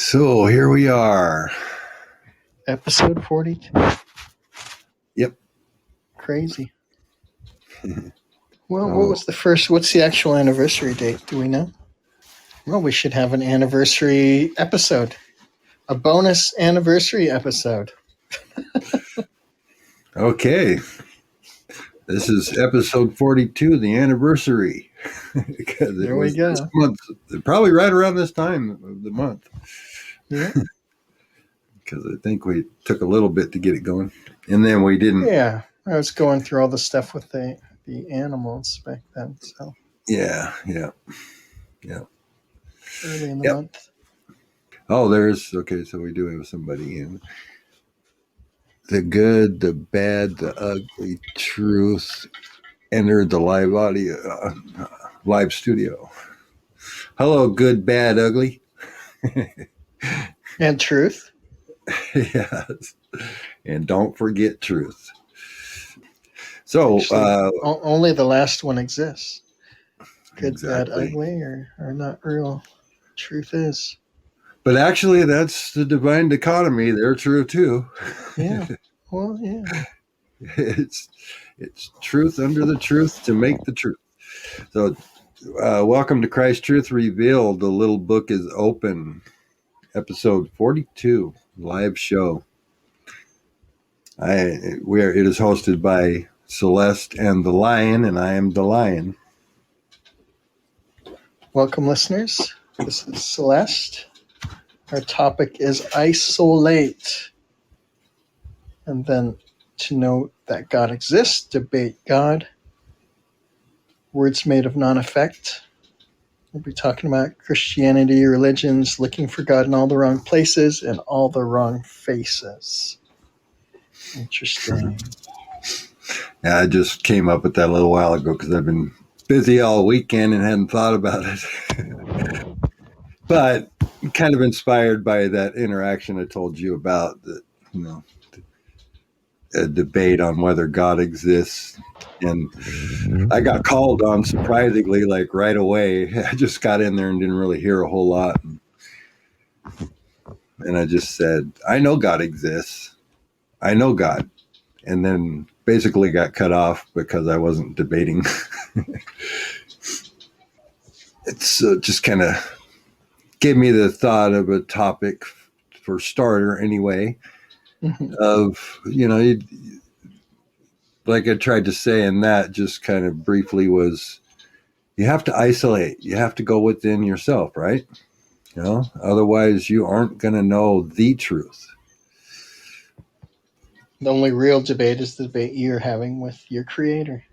So here we are. Episode 42. Yep. Crazy. Well, what's the actual anniversary date? Do we know? Well, we should have an anniversary episode. A bonus anniversary episode. Okay. This is episode 42, the anniversary. There we go. This month, probably right around this time of the month. Yeah. Because I think we took a little bit to get it going. And then we didn't. Yeah. I was going through all the stuff with the animals back then. So Yeah. early in the month. Oh, okay, so we do have somebody in. The good, the bad, the ugly, truth entered the live audio, live studio. Hello, good, bad, ugly. And truth. Yes. And don't forget truth. So, Actually, only the last one exists. Good, exactly. bad, ugly, or not real. Truth is. But actually, that's the divine dichotomy. They're true too. Yeah. Well, yeah. It's truth under the truth to make the truth. So, welcome to Christ Truth Revealed. The little book is open. Episode 42, live show. It is hosted by Celeste and the Lion, and I am the Lion. Welcome, listeners. This is Celeste. Our topic is I-SOULate. And then to know that God exists, debate God. Words made of non-effect. We'll be talking about Christianity, religions, looking for God in all the wrong places and all the wrong faces. Interesting. Yeah, I just came up with that a little while ago because I've been busy all weekend and hadn't thought about it. But kind of inspired by that interaction I told you about, that, a debate on whether God exists. And I got called on, surprisingly, like right away. I just got in there and didn't really hear a whole lot. And I just said, I know God exists. I know God. And then basically got cut off because I wasn't debating. It's just kind of gave me the thought of a topic for starter anyway, of, like I tried to say in that just kind of briefly, was you have to isolate. You have to go within yourself, right? Otherwise you aren't going to know the truth. The only real debate is the debate you're having with your creator.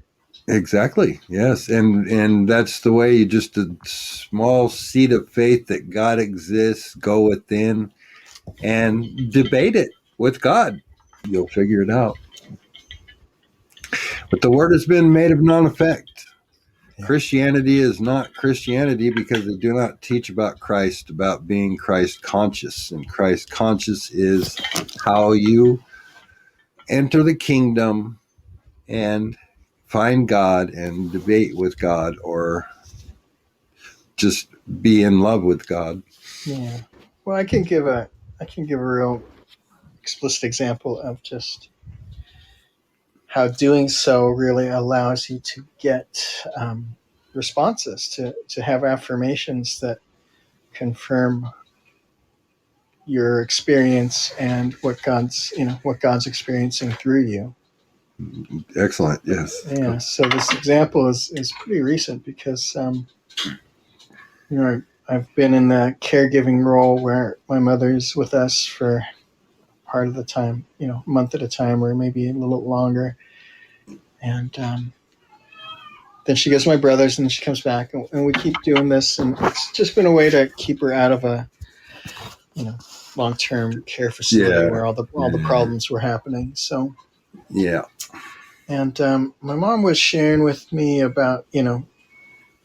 Exactly. Yes. And that's the way, you just a small seed of faith that God exists, go within and debate it with God. You'll figure it out. But the word has been made of non-effect. Yeah. Christianity is not Christianity because they do not teach about Christ, about being Christ conscious. And Christ conscious is how you enter the kingdom and find God and debate with God, or just be in love with God. Yeah. Well, I can give a real explicit example of just how doing so really allows you to get responses, to have affirmations that confirm your experience and what God's experiencing through you. Excellent. Yes. Yeah. So this example is pretty recent because I've been in the caregiving role where my mother's with us for part of the time, a month at a time, or maybe a little longer. And then she goes to my brother's, and then she comes back, and we keep doing this. And it's just been a way to keep her out of a, long-term care facility where all the problems were happening. So, yeah. And my mom was sharing with me about,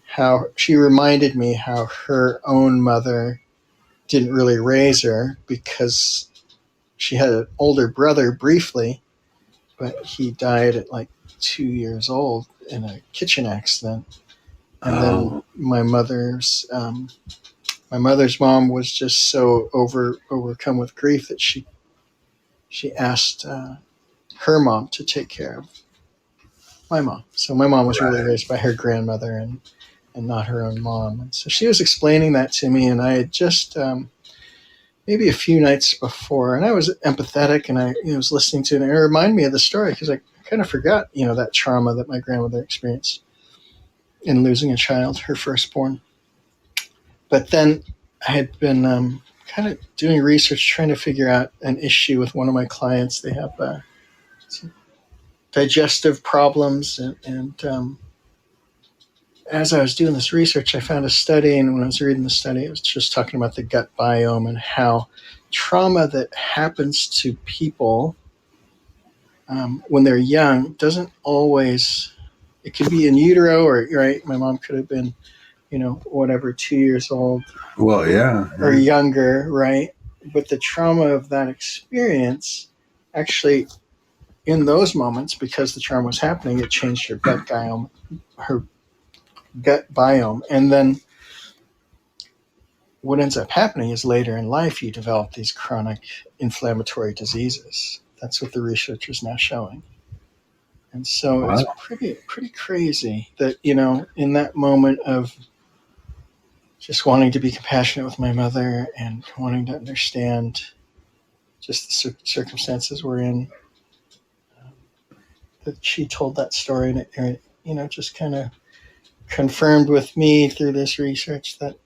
how she reminded me how her own mother didn't really raise her because she had an older brother briefly, but he died at like 2 years old in a kitchen accident. And then my mother's my mother's mom was just so overcome with grief that she asked her mom to take care of my mom. So my mom was really raised by her grandmother and not her own mom. And so she was explaining that to me, and I had just maybe a few nights before, and I was empathetic, and I was listening to it, and it reminded me of the story because I kind of forgot, that trauma that my grandmother experienced in losing a child, her firstborn. But then I had been kind of doing research, trying to figure out an issue with one of my clients. They have some digestive problems, and as I was doing this research, I found a study, and when I was reading the study, it was just talking about the gut biome and how trauma that happens to people when they're young doesn't always, it could be in utero, or right, my mom could have been, 2 years old. Well, yeah. Or younger, right? But the trauma of that experience actually, in those moments, because the trauma was happening, it changed her gut biome. And then what ends up happening is later in life, you develop these chronic inflammatory diseases. That's what the research is now showing. And so It's pretty crazy that, in that moment of just wanting to be compassionate with my mother and wanting to understand just the circumstances we're in, that she told that story, and it, just kind of confirmed with me through this research that,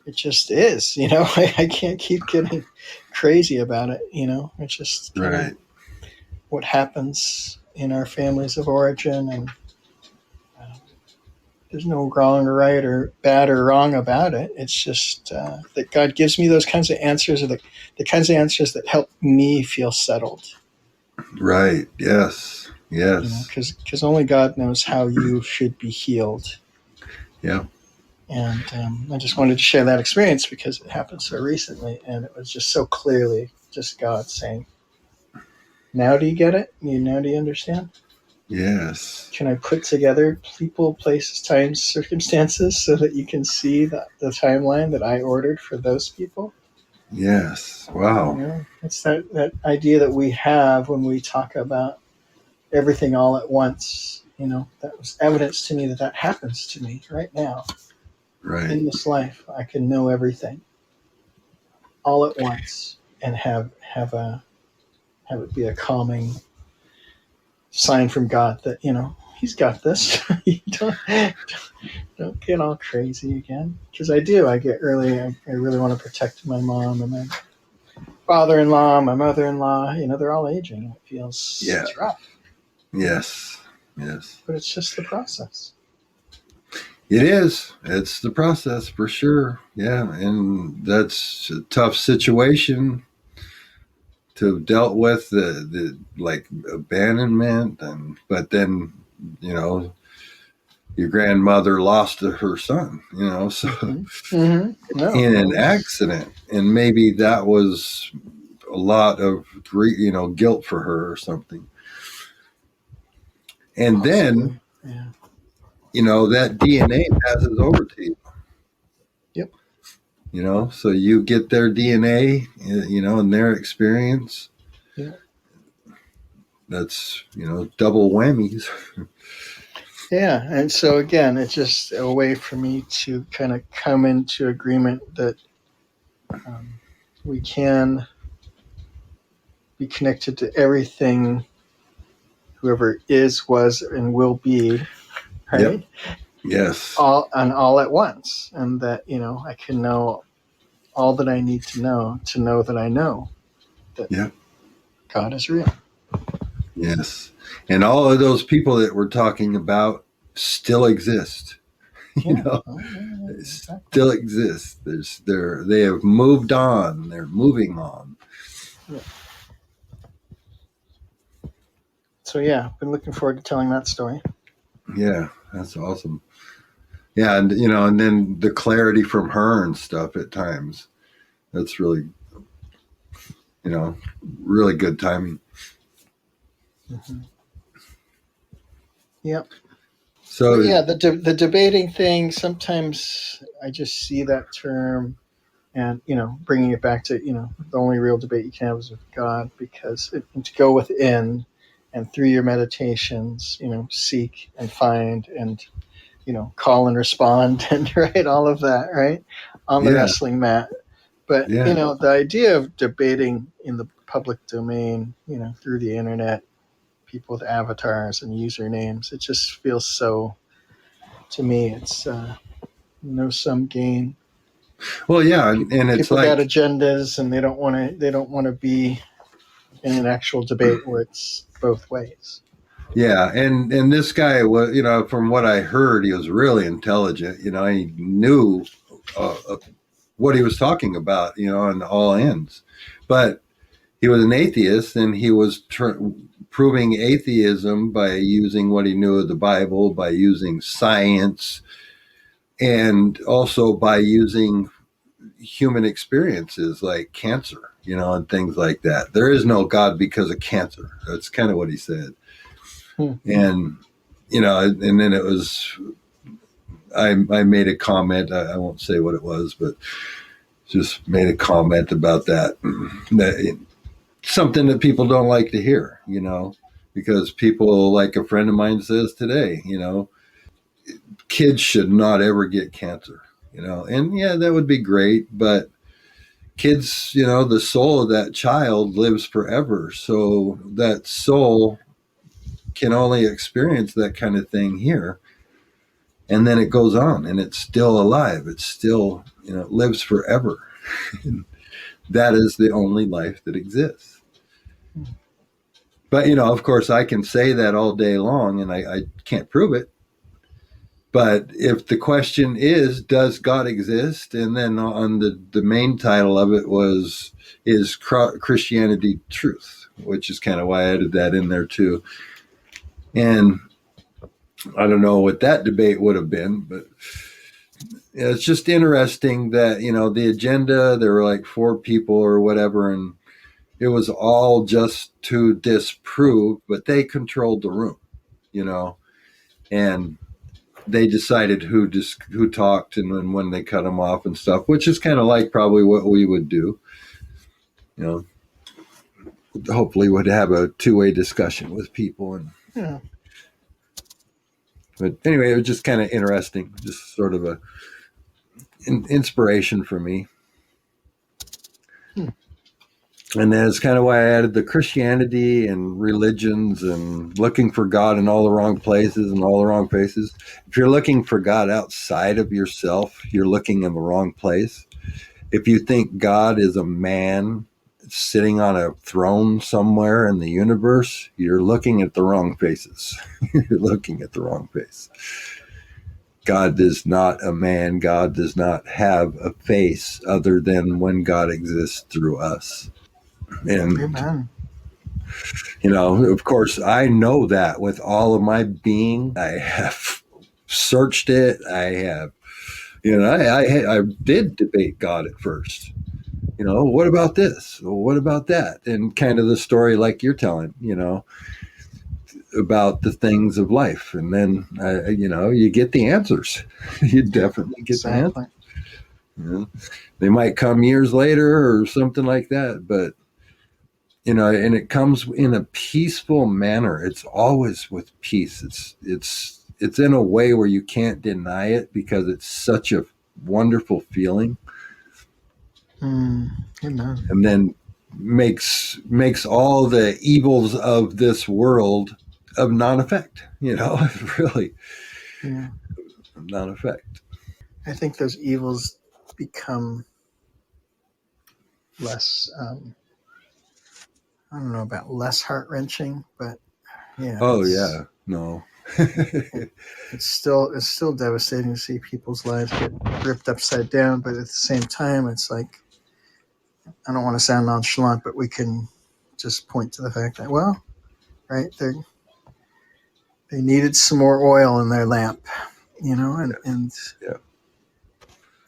it just is, I can't keep getting crazy about it, it's just right. What happens in our families of origin, and there's no wrong or right or bad or wrong about it. It's just that God gives me those kinds of answers, or the kinds of answers that help me feel settled. Right. Yes. Because only God knows how you should be healed. Yeah. And I just wanted to share that experience because it happened so recently, and it was just so clearly just God saying, now do you get it? Now do you understand? Yes. Can I put together people, places, times, circumstances so that you can see the timeline that I ordered for those people? Yes. Wow. It's that idea that we have when we talk about everything all at once. That was evidence to me that happens to me right now. Right. In this life, I can know everything all at once and have it be a calming sign from God that He's got this. You don't get all crazy again, because I do. I really want to protect my mom and my father-in-law, my mother-in-law. They're all aging, and it feels it's rough. Yes. But it's just the process. It is. It's the process for sure. Yeah, and that's a tough situation to have dealt with, the like abandonment, but then your grandmother lost her son. So in an accident, and maybe that was a lot of guilt for her or something. And Possibly. then that DNA passes over to you. Yep. So you get their DNA, and their experience. Yeah. That's, double whammies. Yeah. And so again, it's just a way for me to kind of come into agreement that we can be connected to everything whoever is, was, and will be, right? Yep. Yes. All at once. And that, I can know all that I need to know that I know that God is real. Yes. And all of those people that we're talking about still exist. They still exist. They have moved on. They're moving on. Yeah. So I've been looking forward to telling that story. Yeah, that's awesome. Yeah, and then the clarity from her and stuff at times. That's really, really good timing. Mm-hmm. Yep. So yeah, the debating thing. Sometimes I just see that term, and bringing it back to the only real debate you can have is with God, because to go within, and through your meditations, seek and find, and call and respond, and right, all of that, right, on the yeah, wrestling mat. But yeah, the idea of debating in the public domain, through the internet, people with avatars and usernames, it just feels so. To me, it's no sum gain. well, yeah, and it's People got like, agendas, and they don't want to. They don't want to be in an actual debate where it's both ways. yeah, and this guy was, from what I heard, he was really intelligent. He knew what he was talking about, on all ends. But he was an atheist, and he was proving atheism by using what he knew of the Bible, by using science, and also by using human experiences like cancer, and things like that. There is no God because of cancer. That's kind of what he said. And, and then it was, I made a comment. I won't say what it was, but just made a comment about that something that people don't like to hear, because people, like a friend of mine says today, kids should not ever get cancer, and yeah, that would be great, but kids, the soul of that child lives forever. So that soul can only experience that kind of thing here. And then it goes on and it's still alive. It's still, it lives forever. That is the only life that exists. But, of course, I can say that all day long and I can't prove it. But if the question is, does God exist? And then on the main title of it was, is Christianity truth? Which is kind of why I added that in there too. And I don't know what that debate would have been, but it's just interesting that, the agenda, there were like 4 people or whatever, and it was all just to disprove, but they controlled the room, and they decided who talked and when they cut them off and stuff, which is kind of like probably what we would do. Hopefully would have a 2-way discussion with people. And Yeah. But anyway, it was just kind of interesting, just sort of a inspiration for me. And that's kind of why I added the Christianity and religions and looking for God in all the wrong places and all the wrong places. If you're looking for God outside of yourself, you're looking in the wrong place. If you think God is a man sitting on a throne somewhere in the universe, you're looking at the wrong faces. You're looking at the wrong face. God is not a man. God does not have a face other than when God exists through us. And, Amen. of course, I know that with all of my being. I have searched it. I have, I did debate God at first. What about this? What about that? And kind of the story like you're telling, about the things of life. And then, you get the answers. You definitely get the answers. They might come years later or something like that, but and it comes in a peaceful manner. It's always with peace. It's in a way where you can't deny it because it's such a wonderful feeling. Amen. And then makes all the evils of this world of non-effect. Really, Yeah. non-effect. I think those evils become less. I don't know about less heart wrenching, but yeah. Oh yeah, no. It's still devastating to see people's lives get ripped upside down, but at the same time, it's like, I don't want to sound nonchalant, but we can just point to the fact that, well, right, they needed some more oil in their lamp, and Yeah.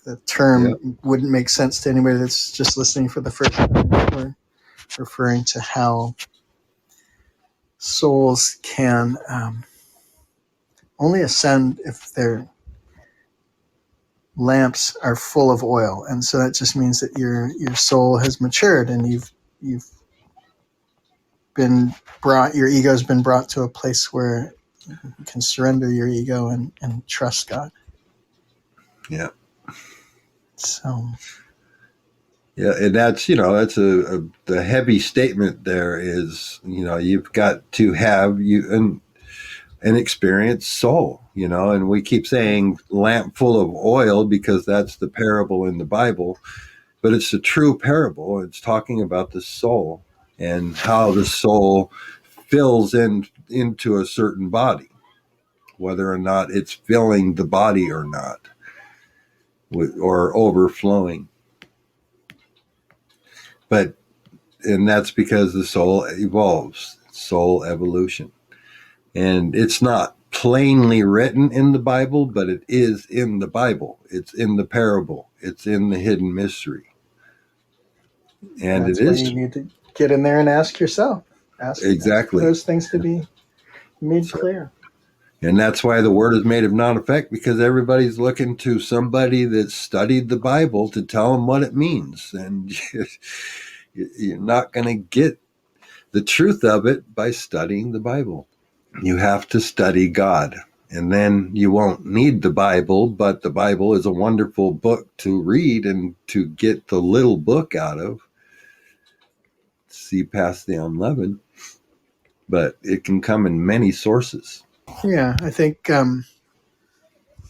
the term wouldn't make sense to anybody that's just listening for the first time. We're referring to how souls can only ascend if their lamps are full of oil, and so that just means that your soul has matured, and you've been brought, your ego's been brought to a place where you can surrender your ego and trust God. Yeah. So Yeah, and that's the heavy statement there is, you've got to have an experienced soul, and we keep saying lamp full of oil because that's the parable in the Bible, but it's a true parable. It's talking about the soul and how the soul fills into a certain body, whether or not it's filling the body or not, or overflowing. And that's because the soul evolves, soul evolution. And it's not plainly written in the Bible, but it is in the Bible. It's in the parable. It's in the hidden mystery. And that's it why is you need to get in there and ask yourself. Ask exactly those things to be made so, clear. and that's why the word is made of non-effect, because everybody's looking to somebody that studied the Bible to tell them what it means. And you're not going to get the truth of it by studying the Bible. You have to study God, and then you won't need the Bible, but the Bible is a wonderful book to read and to get the little book out of, see past the unleavened, but it can come in many sources. Yeah, I think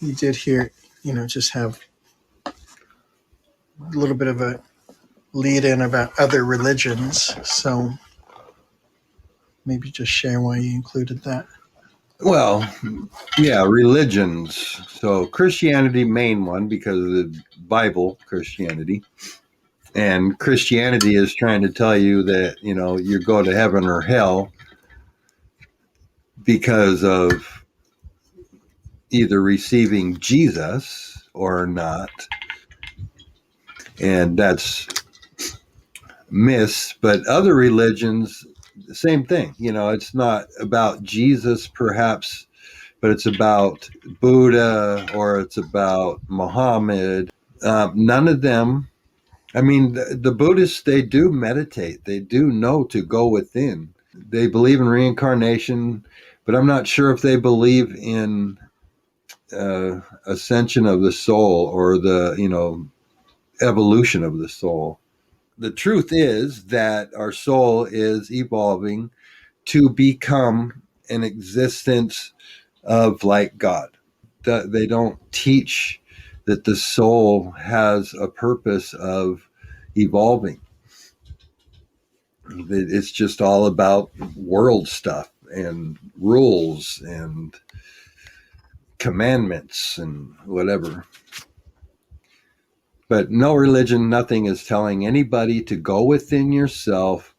you did here, just have a little bit of a lead in about other religions. So maybe just share why you included that. Well, yeah, religions. So Christianity, main one, because of the Bible, Christianity. And Christianity is trying to tell you that, you go to heaven or hell because of either receiving Jesus or not. And that's myths. But other religions, same thing. It's not about Jesus, perhaps, but it's about Buddha or it's about Muhammad. None of them. I mean, the Buddhists, they do meditate. They do know to go within. They believe in reincarnation, but I'm not sure if they believe in ascension of the soul or the, evolution of the soul. The truth is that our soul is evolving to become an existence of like God. They don't teach that the soul has a purpose of evolving. It's just all about world stuff and rules and commandments and whatever. But no religion, nothing is telling anybody to go within yourself,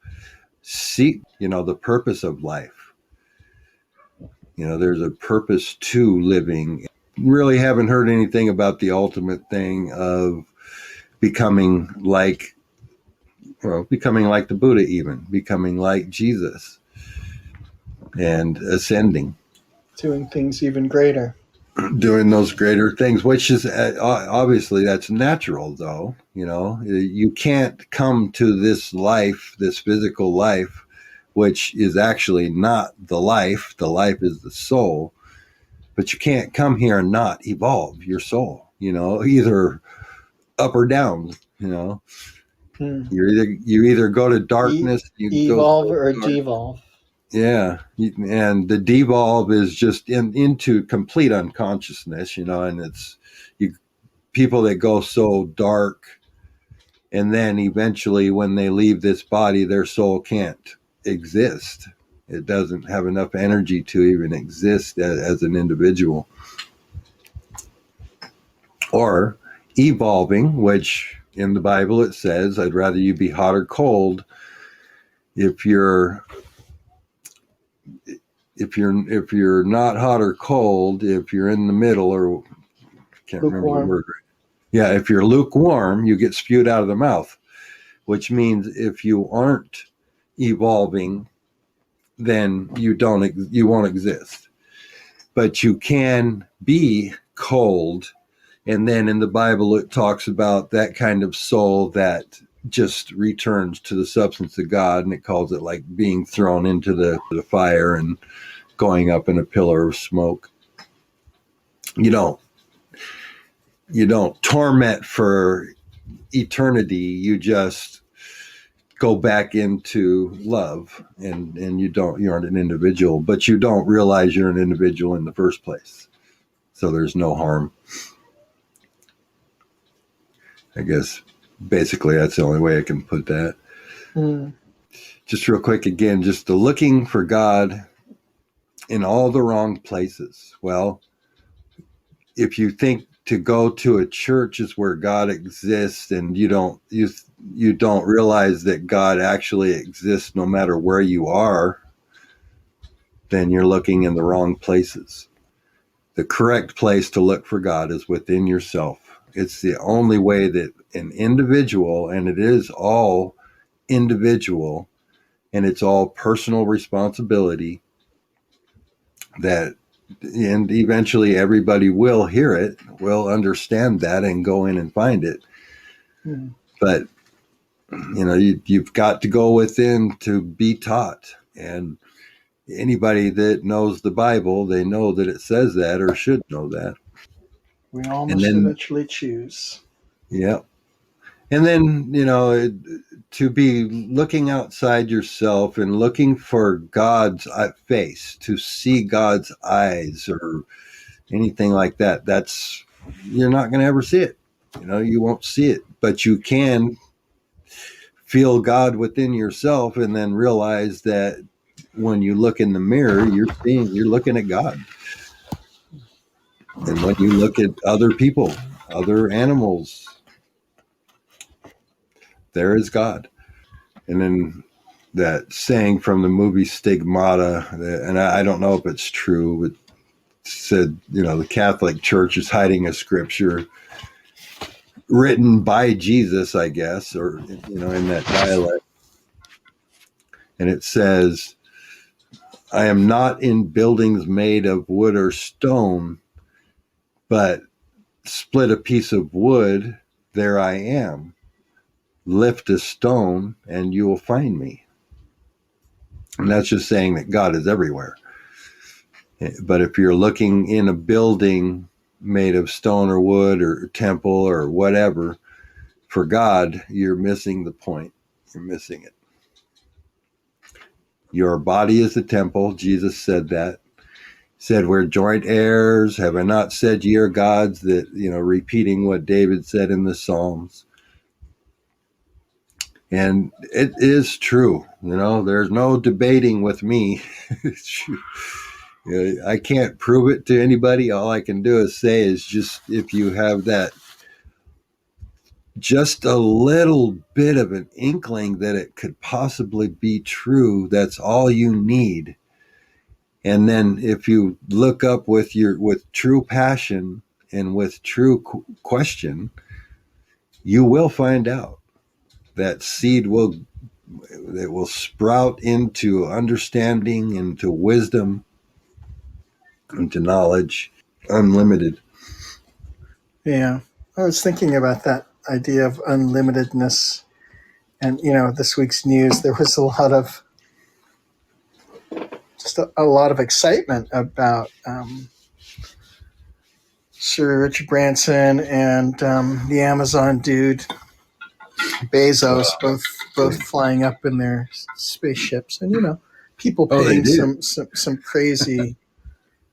seek, the purpose of life. There's a purpose to living. Really haven't heard anything about the ultimate thing of becoming like the Buddha, even becoming like Jesus and ascending. Doing things even greater. Doing those greater things, which is obviously that's natural, though. You can't come to this life, this physical life, which is actually not the life. The life is the soul, but you can't come here and not evolve your soul. Either up or down. You either go to darkness, evolve or devolve. Yeah, and the devolve is just into complete unconsciousness, and it's people that go so dark, and then eventually when they leave this body, their soul can't exist. It doesn't have enough energy to even exist as an individual. Or evolving, which in the Bible it says, I'd rather you be hot or cold. If you're not hot or cold, if you're in the middle, or can't remember the word. Yeah, if you're lukewarm, you get spewed out of the mouth, which means if you aren't evolving, then you won't exist. but you can be cold. And then in the Bible, it talks about that kind of soul that just returns to the substance of God, and it calls it like being thrown into the fire and going up in a pillar of smoke. You don't torment for eternity. You just go back into love, and you aren't an individual, but you don't realize you're an individual in the first place. So there's no harm. I guess basically that's the only way I can put that. Just real quick again, just the looking for God in all the wrong places. Well, if you think to go to a church is where God exists, and you don't realize that God actually exists no matter where you are, then you're looking in the wrong places. The correct place to look for God is within yourself. It's the only way that an individual, and it is all individual, and it's all personal responsibility, that, and eventually everybody will hear it, will understand that, and go in and find it. But you've got to go within to be taught. And anybody that knows the Bible, they know that it says that, or should know that. We all must eventually choose. Yeah. And then, to be looking outside yourself and looking for God's face, to see God's eyes or anything like that, you're not going to ever see it. You won't see it, but you can feel God within yourself, and then realize that when you look in the mirror, you're looking at God. And when you look at other people, other animals, there is God. And then that saying from the movie Stigmata, and I don't know if it's true, but said, the Catholic Church is hiding a scripture written by Jesus, I guess, or, in that dialect. And it says, I am not in buildings made of wood or stone, but split a piece of wood, there I am. Lift a stone and you will find me. And that's just saying that God is everywhere. But if you're looking in a building made of stone or wood or temple or whatever for God, you're missing the point. You're missing it. Your body is the temple. Jesus said that. He said, we're joint heirs. Have I not said ye are gods? That, repeating what David said in the Psalms. And it is true. There's no debating with me. I can't prove it to anybody. All I can do is say is just, if you have that just a little bit of an inkling that it could possibly be true, that's all you need. And then if you look up with true passion and with true question, you will find out. That seed will sprout into understanding, into wisdom, into knowledge, unlimited. Yeah, I was thinking about that idea of unlimitedness, and this week's news, there was a lot of excitement about Sir Richard Branson and the Amazon dude Bezos, both flying up in their spaceships, and people paying some crazy.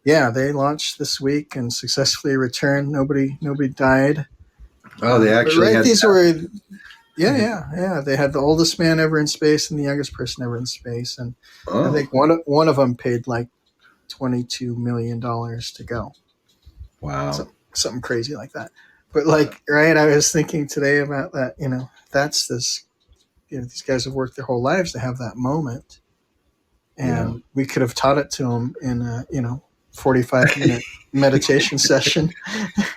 Yeah, they launched this week and successfully returned. Nobody died. Oh, they actually had these were. Yeah. They had the oldest man ever in space and the youngest person ever in space, and I think one of them paid like $22 million to go. Wow, something crazy like that. But I was thinking today about that. That's this. These guys have worked their whole lives to have that moment, and we could have taught it to them in a 45-minute meditation session.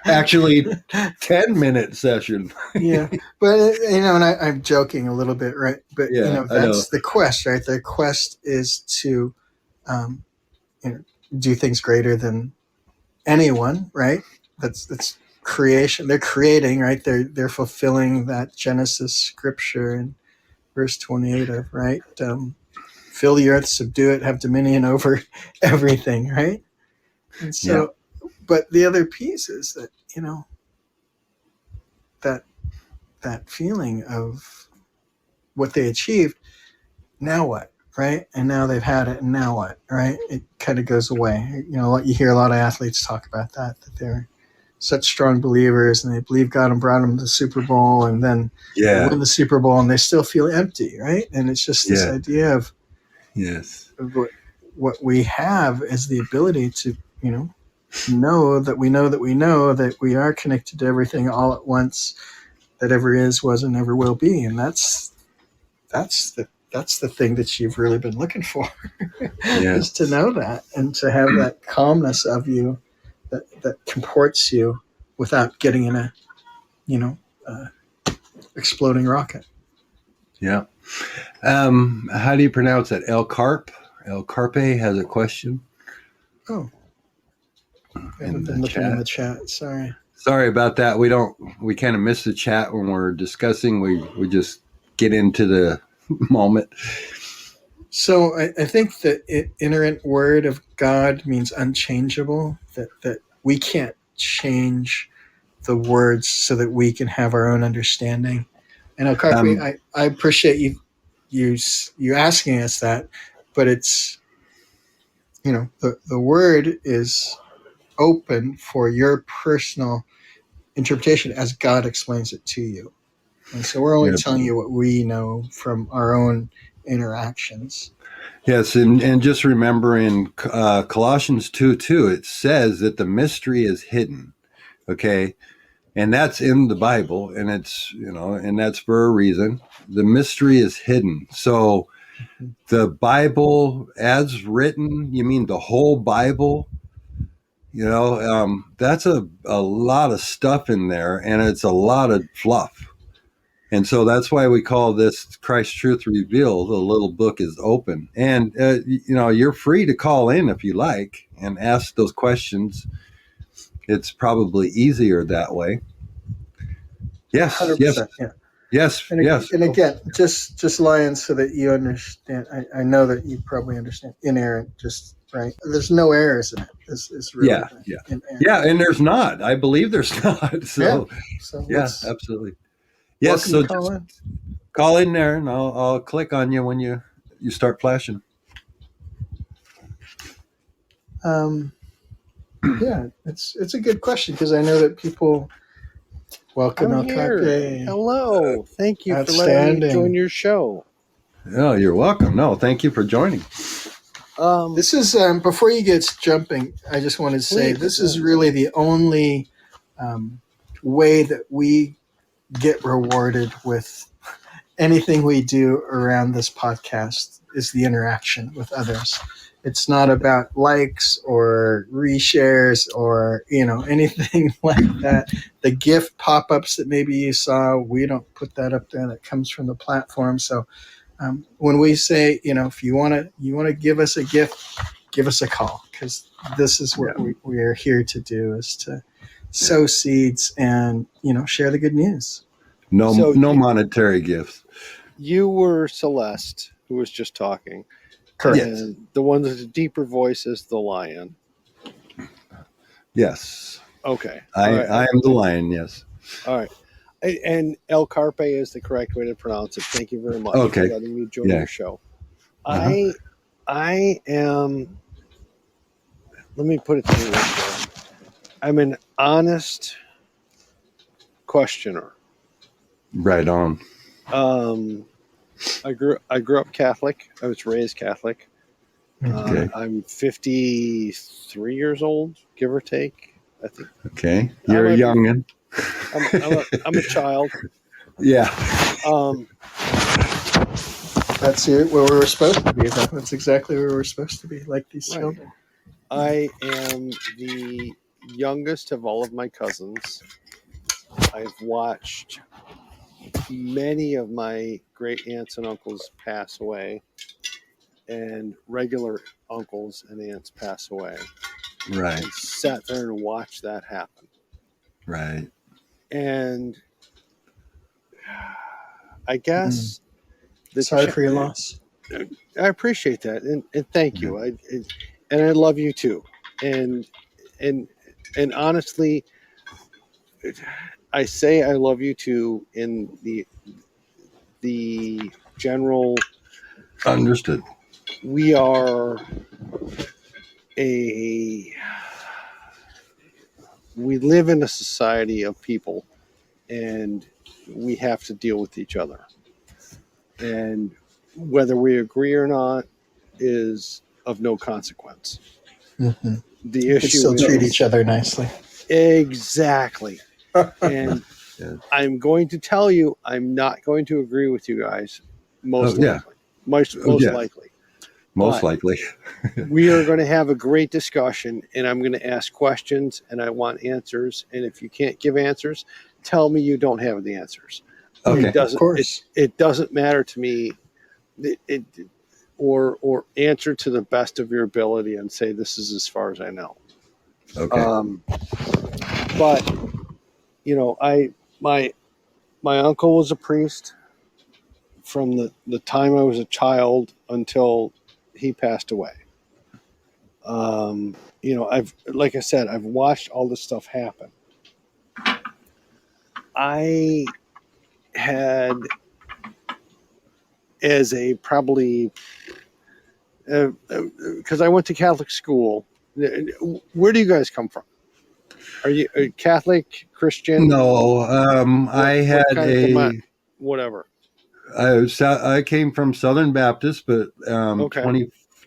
Actually, 10-minute session. Yeah, but and I'm joking a little bit, right? But that's the quest, right? The quest is to do things greater than anyone, right? That's creation. They're creating, right? They're fulfilling that Genesis scripture in verse 28 of, right? Fill the earth, subdue it, have dominion over everything, right? And Yeah. so, but the other piece is that, that that feeling of what they achieved, now what, right? And now they've had it, and now what, right? It kind of goes away. You hear a lot of athletes talk about that they're such strong believers and they believe God and brought them to the Super Bowl, and then they Yeah. win the Super Bowl and they still feel empty, right? And it's just this Yeah. idea of Yes. what we have is the ability to, know that we know that we know that we are connected to everything all at once, that ever is, was, and never will be. And that's the thing that you've really been looking for, is to Yes. know that and to have that calmness of you that comports you without getting in a, uh, exploding rocket. Yeah. How do you pronounce that? El Carp? El Carpe has a question Oh, I haven't in been the looking in the chat. chat. Sorry. Sorry about that. We kind of miss the chat when we're discussing. We just get into the moment. So I think the inerrant word of God means unchangeable, that we can't change the words so that we can have our own understanding. And El Carpe, Um, I appreciate you asking us that, but it's, the word is open for your personal interpretation as God explains it to you. And so we're only yeah. telling you what we know from our own interactions. Yes, and just remember in Colossians 2:2, it says that the mystery is hidden. Okay. And that's in the Bible, and and that's for a reason. The mystery is hidden. So the Bible as written, you mean the whole Bible? That's a lot of stuff in there, and it's a lot of fluff. And so that's why we call this Christ Truth Reveal. The little book is open. And, you're free to call in if you like and ask those questions. It's probably easier that way. Yes, yes, 100%. Yeah. yes, yes. And again, just Lion, so that you understand. I know that you probably understand inerrant, just right. There's no errors in it. This is really Yeah, yeah. inerrant. Yeah, and there's not. I believe there's not. Yeah. So, So yeah, let's absolutely. Yes, welcome to so call just in. call in there and I'll click on you when you start flashing. Um, yeah, it's a good question, because I know that people welcome I'm El here. Carpe. Hello. Thank you for letting me Outstanding. join your show. Oh, you're welcome. No, thank you for joining. This is before you get jumping. I just want to say Please, this is really the only way that we get rewarded with anything we do around this podcast, is the interaction with others. It's not about likes or reshares or anything like that. The gift pop-ups that maybe you saw, we don't put that up there. That comes from the platform. So when we say, if you want to give us a gift, give us a call, because this is what we are here to do, is to sow seeds and share the good news. No, So no monetary gifts. you were Celeste, who was just talking. Correct. Yes. And the one with the deeper voice is the lion. Yes. Okay. I All right. I am the lion. Yes. All right. And El Carpe is the correct way to pronounce it. Thank you very much Okay. for letting me join Yeah. your show. Uh-huh. I am, let me put it to you this way. I'm an honest questioner. Right on. I grew up Catholic. I was raised Catholic. Okay. I'm 53 years old, give or take. I think Okay. You're a youngin. I'm a child. Yeah. That's it. Where we were supposed to be. That's exactly where we're supposed to be, like these Right. children. I am the youngest of all of my cousins. I've watched many of my great aunts and uncles pass away, and regular uncles and aunts pass away. Right. and sat there and watched that happen. Right. And I guess Sorry for your loss. I appreciate that, and thank you. And I love you too. And honestly, I say I love you too in the general. Understood. We live in a society of people, and we have to deal with each other. And whether we agree or not is of no consequence. Mm-hmm. The We issue still is treat each other nicely. exactly. And Yeah. I'm going to tell you, I'm not going to agree with you guys. Most likely. Most likely. Most But likely. we are going to have a great discussion, and I'm going to ask questions, and I want answers. And if you can't give answers, tell me you don't have the answers. Okay. Of course. It doesn't matter to me. Or answer to the best of your ability and say this is as far as I know. Okay. But my uncle was a priest from the time I was a child until he passed away. Like I said, I've watched all this stuff happen. I had, as a probably, because I went to Catholic school. Where do you guys come from? Are you a Catholic, Christian? No, I had whatever. I came from Southern Baptist, but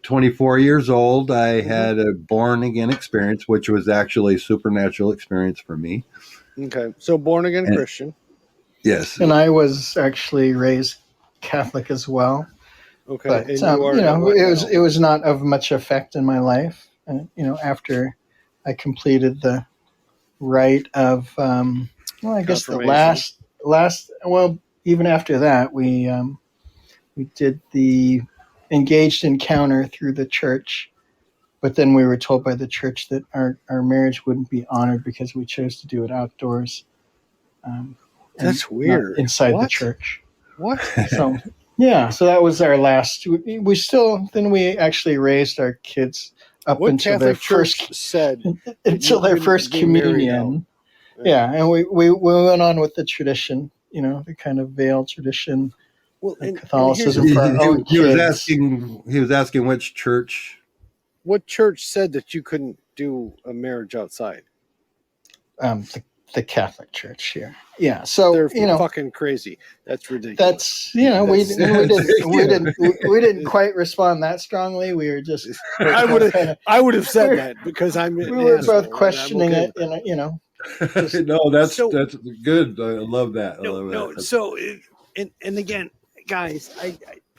24 years old, I had a born again experience, which was actually a supernatural experience for me. Okay, so born again Christian. Yes, and I was actually raised Catholic as well. Okay, but and it was not of much effect in my life. And after I completed the rite of, I guess the last. Well, even after that, we did the engaged encounter through the church, but then we were told by the church that our marriage wouldn't be honored because we chose to do it outdoors. That's weird. Inside the church. What? So yeah, so that was our last. We still then we actually raised our kids up until their first communion. Yeah, and we went on with the tradition, the kind of veil tradition. Well, Catholicism for our own kids. He was asking which church. What church said that you couldn't do a marriage outside? The Catholic Church here. Yeah, so they're fucking crazy. That's ridiculous. That's we didn't quite respond that strongly. We were just. I would have said that because we were both questioning it, No, that's good. I love that. That. So, and again, guys, I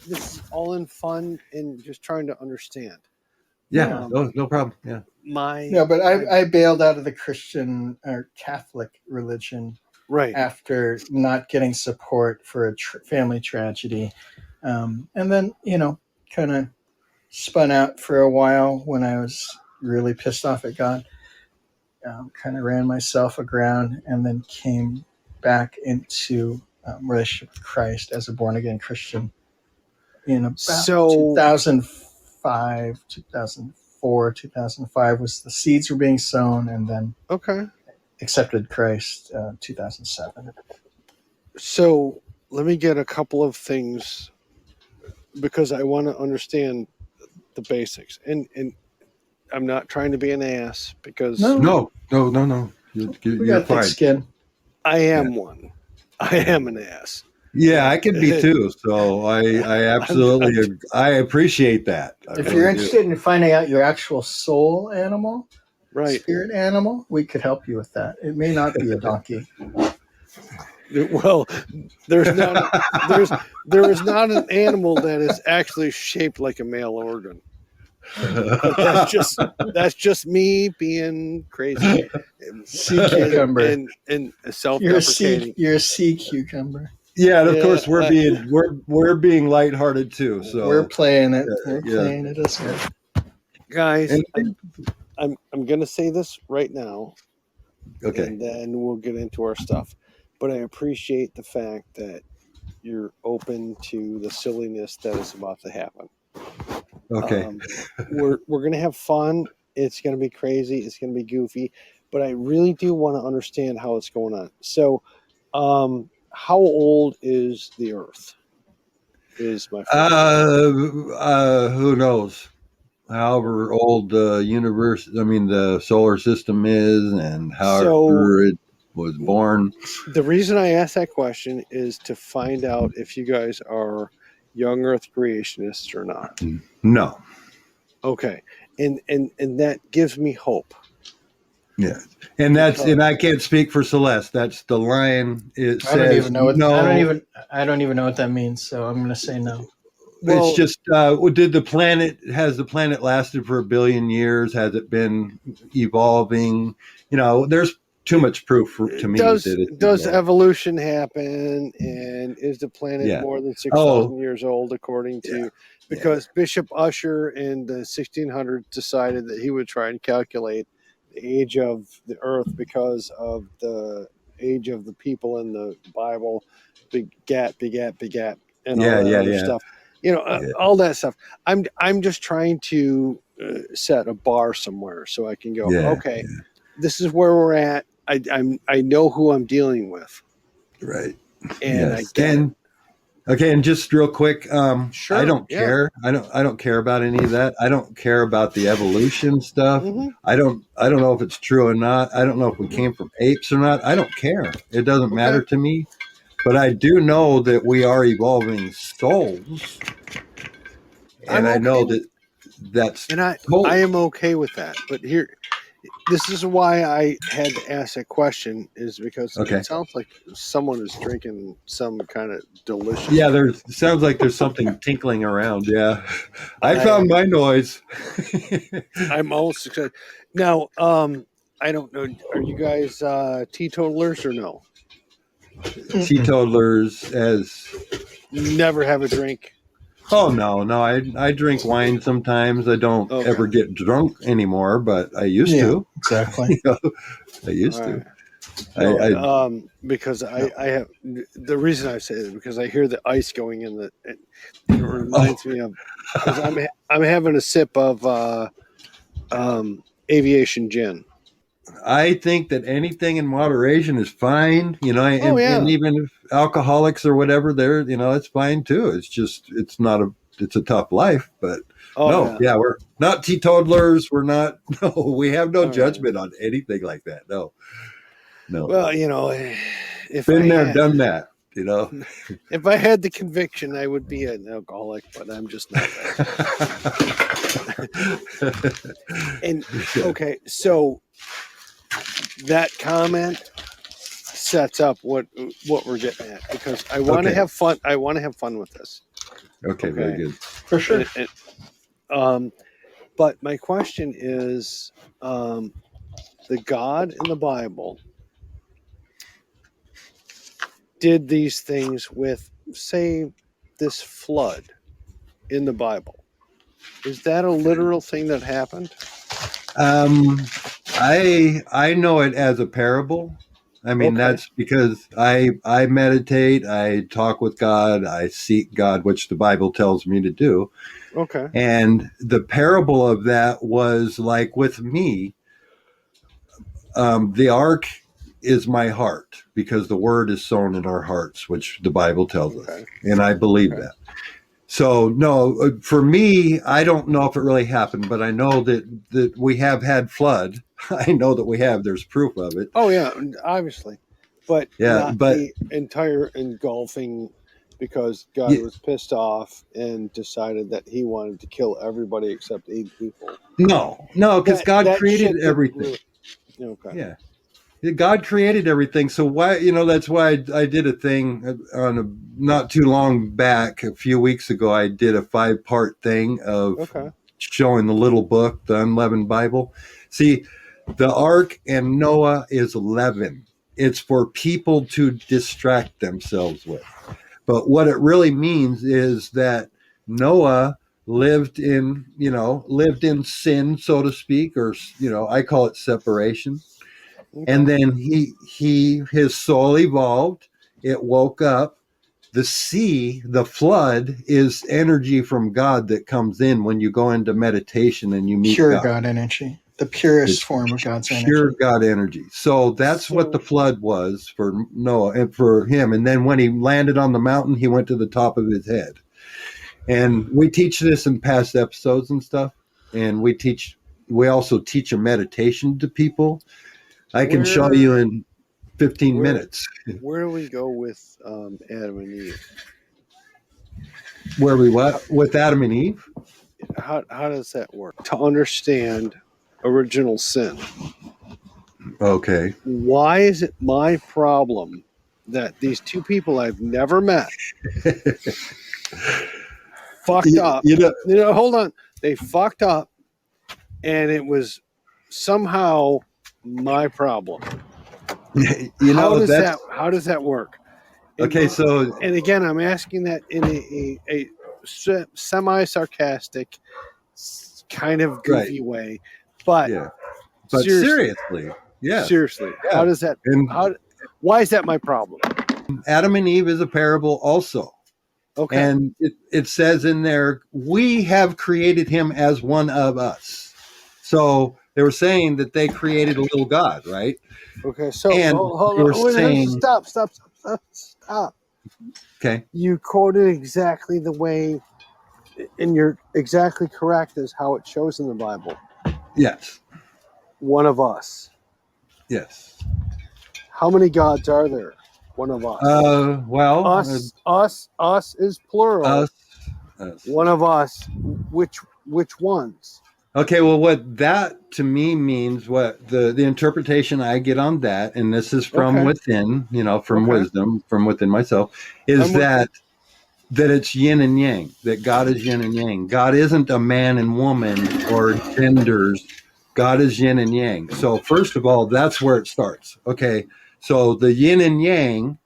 this is all in fun and just trying to understand. Yeah, no problem. Yeah. But I bailed out of the Christian or Catholic religion after not getting support for a family tragedy, and then kind of spun out for a while when I was really pissed off at God. Kind of ran myself aground, and then came back into relationship with Christ as a born again Christian in about 2005, 2004, 2005 was the seeds were being sown, and then accepted Christ 2007. So let me get a couple of things because I want to understand the basics, and I'm not trying to be an ass because no. You're got thick skin. I am one. I am an ass. Yeah, I could be too. So I absolutely I appreciate that. If you're interested in finding out your actual soul animal, spirit animal, we could help you with that. It may not be a donkey. Well, there is not an animal that is actually shaped like a male organ. But that's just me being crazy. Sea cucumber and self-deprecating. You're a sea cucumber. Yeah, and of course we're being lighthearted too. So we're playing it. We're playing it as well. Guys, I'm going to say this right now, Okay. and then we'll get into our stuff. But I appreciate the fact that you're open to the silliness that is about to happen. Okay. We're going to have fun. It's going to be crazy. It's going to be goofy. But I really do want to understand how it's going on. So, how old is the Earth? Is my first Who knows? However old the universe, the solar system is, and however it was born. The reason I asked that question is to find out if you guys are young Earth creationists or not. No. Okay, and that gives me hope. Yeah, and I can't speak for Celeste. That's the line. It I don't says even know what no. I don't even know what that means. So I'm going to say no. Well, it's just has the planet lasted for 1 billion years? Has it been evolving? There's too much proof to me. Does evolution happen, and is the planet more than 6,000 years old according to? Because Bishop Ussher in the 1600s decided that he would try and calculate the age of the Earth because of the age of the people in the Bible, begat, and all that other stuff. All that stuff. I'm just trying to set a bar somewhere so I can go. Okay, this is where we're at. I know who I'm dealing with. Right. And I get it. Okay, and just real quick, sure, I don't care. I don't care about any of that. I don't care about the evolution stuff. Mm-hmm. I don't know if it's true or not. I don't know if we came from apes or not. I don't care. It doesn't matter to me. But I do know that we are evolving souls. And I know that's and I am okay with that. But this is why I had to ask that question, is because it sounds like someone is drinking some kind of delicious. Yeah, sounds like there's something tinkling around. Yeah, I found my noise. I'm almost excited. Now, I don't know. Are you guys teetotalers or no? Teetotalers never have a drink. Oh no! I drink wine sometimes. I don't ever get drunk anymore, but I used to. Exactly. I used to. Because I have the reason I say that because I hear the ice going in the. It reminds me of because I'm having a sip of aviation gin. I think that anything in moderation is fine, and even if alcoholics or whatever, it's fine too. It's just, it's a tough life, but we're not teetotalers. We're not, we have no judgment on anything like that. No. Well, if been there, done that, If I had the conviction, I would be an alcoholic, but I'm just not that. And okay, so that comment sets up what we're getting at, because I want to have fun. I want to have fun with this. Okay, very good. For sure. But my question is, the God in the Bible did these things with, say, this flood in the Bible. Is that a literal thing that happened? I know it as a parable. That's because I meditate, I talk with God, I seek God, which the Bible tells me to do. Okay. And the parable of that was like with me, the ark is my heart, because the word is sown in our hearts, which the Bible tells us. And I believe that. So no, for me, I don't know if it really happened, but I know that we have had flood. I know that we have. There's proof of it. Oh yeah, obviously, but not the entire engulfing, because God was pissed off and decided that He wanted to kill everybody except 8 people. No, because God created everything. Yeah. God created everything. So why, that's why I did a thing not too long back, a few weeks ago, I did a 5-part thing of showing the little book, the Unleavened Bible. See, the Ark and Noah is 11. It's for people to distract themselves with. But what it really means is that Noah lived in sin, so to speak, or I call it separation. And Okay. then his soul evolved. It woke up. The sea, the flood, is energy from God that comes in when you go into meditation and you meet Pure God. God energy, the purest It's form of God's pure energy. God energy. So that's what the So flood was for Noah and for him. And then when he landed on the mountain, he went to the top of his head. And we teach this in past episodes and stuff. And we also teach a meditation to people. I can show where you in 15 where minutes where do we go with Adam and Eve? where we How, what with Adam and Eve. how does that work? To understand original sin, Okay. why is it my problem that these two people I've never met fucked you, up? you know, Hold on. They fucked up, and it was somehow my problem. How does that's that work? okay. So, And again, I'm asking that in a semi-sarcastic, kind of right. goofy way, but Yeah. But seriously, seriously, yes. seriously, Yeah. how does that? And Why is that my problem? Adam and Eve is a parable also. Okay, And it says in there, we have created him as one of us. So they were saying that they created a little God, right? okay. So And hold they were on. Wait, saying, stop. okay, You quoted exactly the way, and you're exactly correct as how it shows in the Bible. yes, One of us. yes. How many gods are there? One of us. Well, Us is plural. us, us. One of us. Which ones? Okay, well, what that to me means, what the interpretation I get on that, and this is from Okay. within, from Okay. wisdom, from within myself, is I'm with you. that it's yin and yang, that God is yin and yang. God isn't a man and woman or genders. God is yin and yang. So first of all, that's where it starts. Okay, so the yin and yang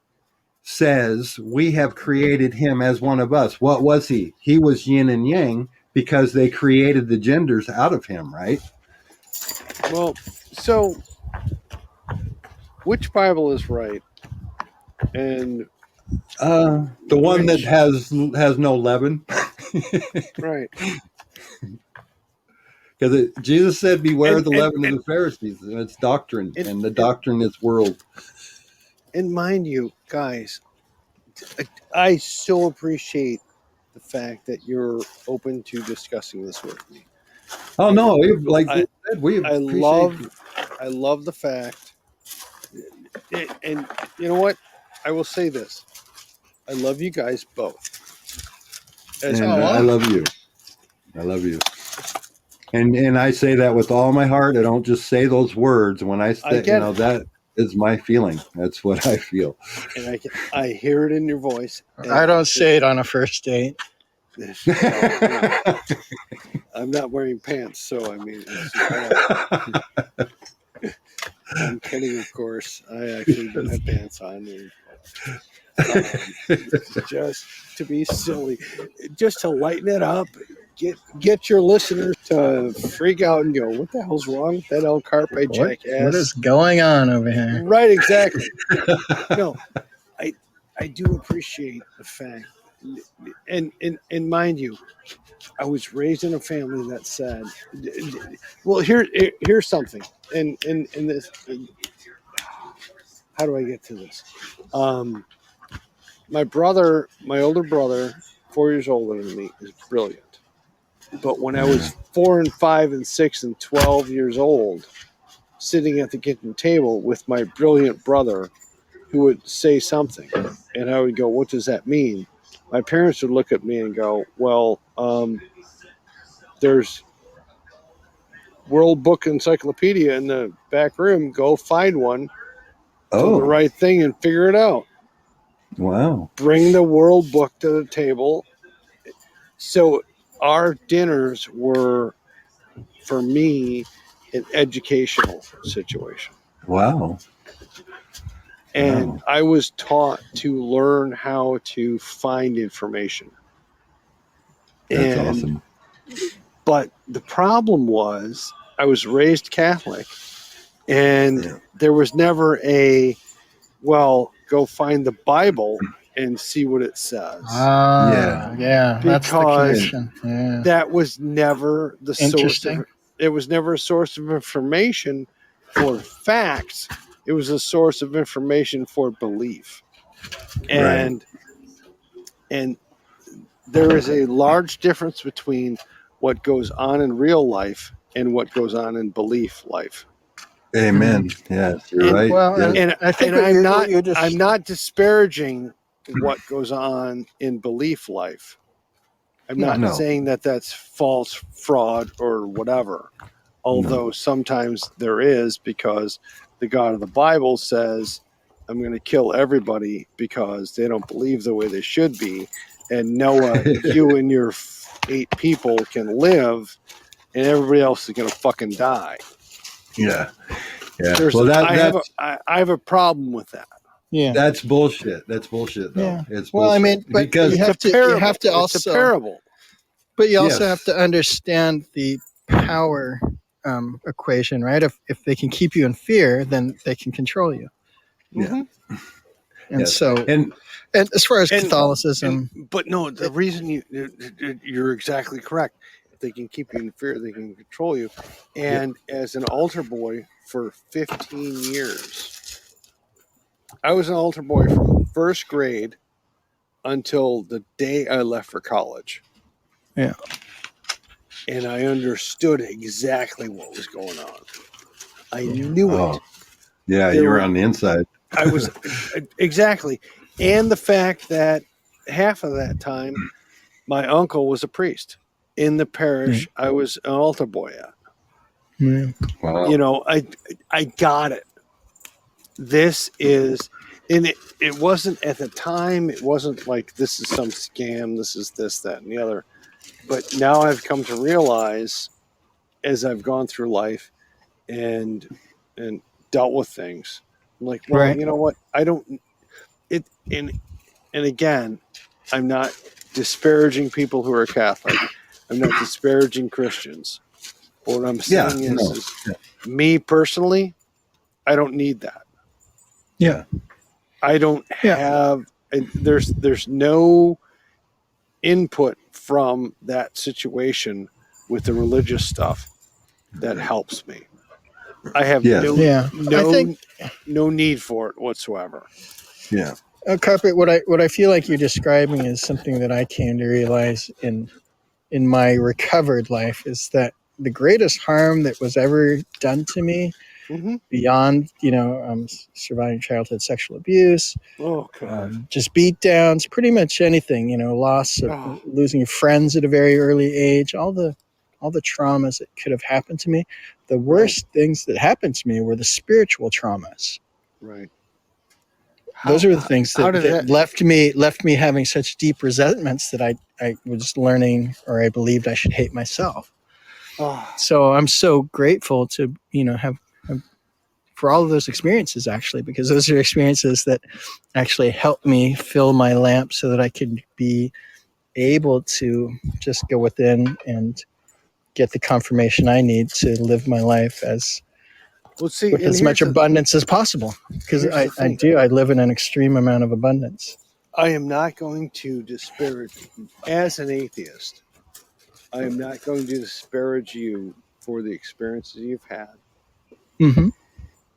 says we have created him as one of us. What was he? He was yin and yang because they created the genders out of him, right? Well, so which Bible is right? And The one that which has no leaven, right. because Jesus said, "Beware And the and leaven of and the Pharisees," and it's doctrine, and and the and, doctrine is world. and mind you, guys, I so appreciate the fact that you're open to discussing this with me. Oh And no, like I we said, we I appreciate. love the fact, and you know what? I will say this: I love you guys both as And people. I love you. I love you. And I say that with all my heart. I don't just say those words when I I say, get it, that is my feeling. That's what I feel. and I hear it in your voice. I don't say it on a first date. Well, I'm not wearing pants, so I mean, I'm kidding, of course. I actually do have pants on, just to be silly, just to lighten it up. Get your listeners to freak out and go, "What the hell's wrong with that El Carpe What jackass?" is going on over here? Right, exactly. No, I do appreciate the fact, and mind you, I was raised in a family that said, well, here's something, and this, how do I get to this? My brother, my older brother, 4 years older than me, is brilliant. But when I was 4 and 5 and 6 and 12 years old, sitting at the kitchen table with my brilliant brother, who would say something, and I would go, "What does that mean?" My parents would look at me and go, "Well, there's World Book Encyclopedia in the back room. Go find one, to the Oh, right thing, and figure it out. wow. Bring the World Book to the table." So our dinners were, for me, an educational situation. Wow. And Wow. I was taught to learn how to find information. That's And awesome. but the problem was I was raised Catholic, and Yeah. there was never a, well, go find the Bible and see what it says. Yeah, that's the Because connection. Yeah, that was never the source interesting. of, it was never a source of information for facts. It was a source of information for belief. And and there is a large difference between what goes on in real life and what goes on in belief life. Amen. Yes, you're And right. Well, Yes. and I think and what you're just I'm not disparaging what goes on in belief life. I'm not No. saying that that's false, fraud, or whatever. Although sometimes there is, because the God of the Bible says, I'm going to kill everybody because they don't believe the way they should be. And Noah, you and your 8 people can live, and everybody else is going to fucking die. Yeah. Yeah. There's, Well, I have a problem with that. yeah. that's bullshit. That's bullshit, though. Yeah. It's Well, I bullshit. mean, but because you have to It's a also, parable. but you also Yes. have to understand the power equation, right? If they can keep you in fear, then they can control you. Yeah. Mhm. And Yes. so, And and as far as and- Catholicism, But no, the reason you're exactly correct. If they can keep you in fear, they can control you. And as an altar boy for 15 years, I was an altar boy from first grade until the day I left for college. Yeah. And I understood exactly what was going on. I knew it. oh, yeah, There you were were- on the inside. I was exactly. And the fact that half of that time, my uncle was a priest in the parish I was an altar boy at. yeah. Wow. You know, I got it. This is, and it wasn't at the time, it wasn't like this is some scam, this is this, that, and the other. But now I've come to realize, as I've gone through life and dealt with things, I'm like, well, Right. you know what? I don't it and again, I'm not disparaging people who are Catholic. I'm not disparaging Christians. But what I'm Yeah. saying No. is me personally, I don't need that. Yeah. I don't Yeah. have, there's no input from that situation with the religious stuff that helps me. I have Yes. Yeah. I think no need for it whatsoever. Yeah. Carpet. What I feel like you're describing is something that I came to realize in my recovered life is that the greatest harm that was ever done to me, Mm-hmm. beyond surviving childhood sexual abuse, Oh God. just beat downs, pretty much anything, loss of losing friends at a very early age, all the traumas that could have happened to me. The worst things that happened to me were the spiritual traumas. Right. Those are the things how that, did that that- left me having such deep resentments that I was learning, or I believed I should hate myself. Oh, So I'm so grateful to have for all of those experiences, actually, because those are experiences that actually helped me fill my lamp so that I could be able to just go within and get the confirmation I need to live my life well, see, with and as much here's abundance as possible, because here's the I thing. live in an extreme amount of abundance. I am not going to disparage, as an atheist, I am not going to disparage you for the experiences you've had Mm-hmm.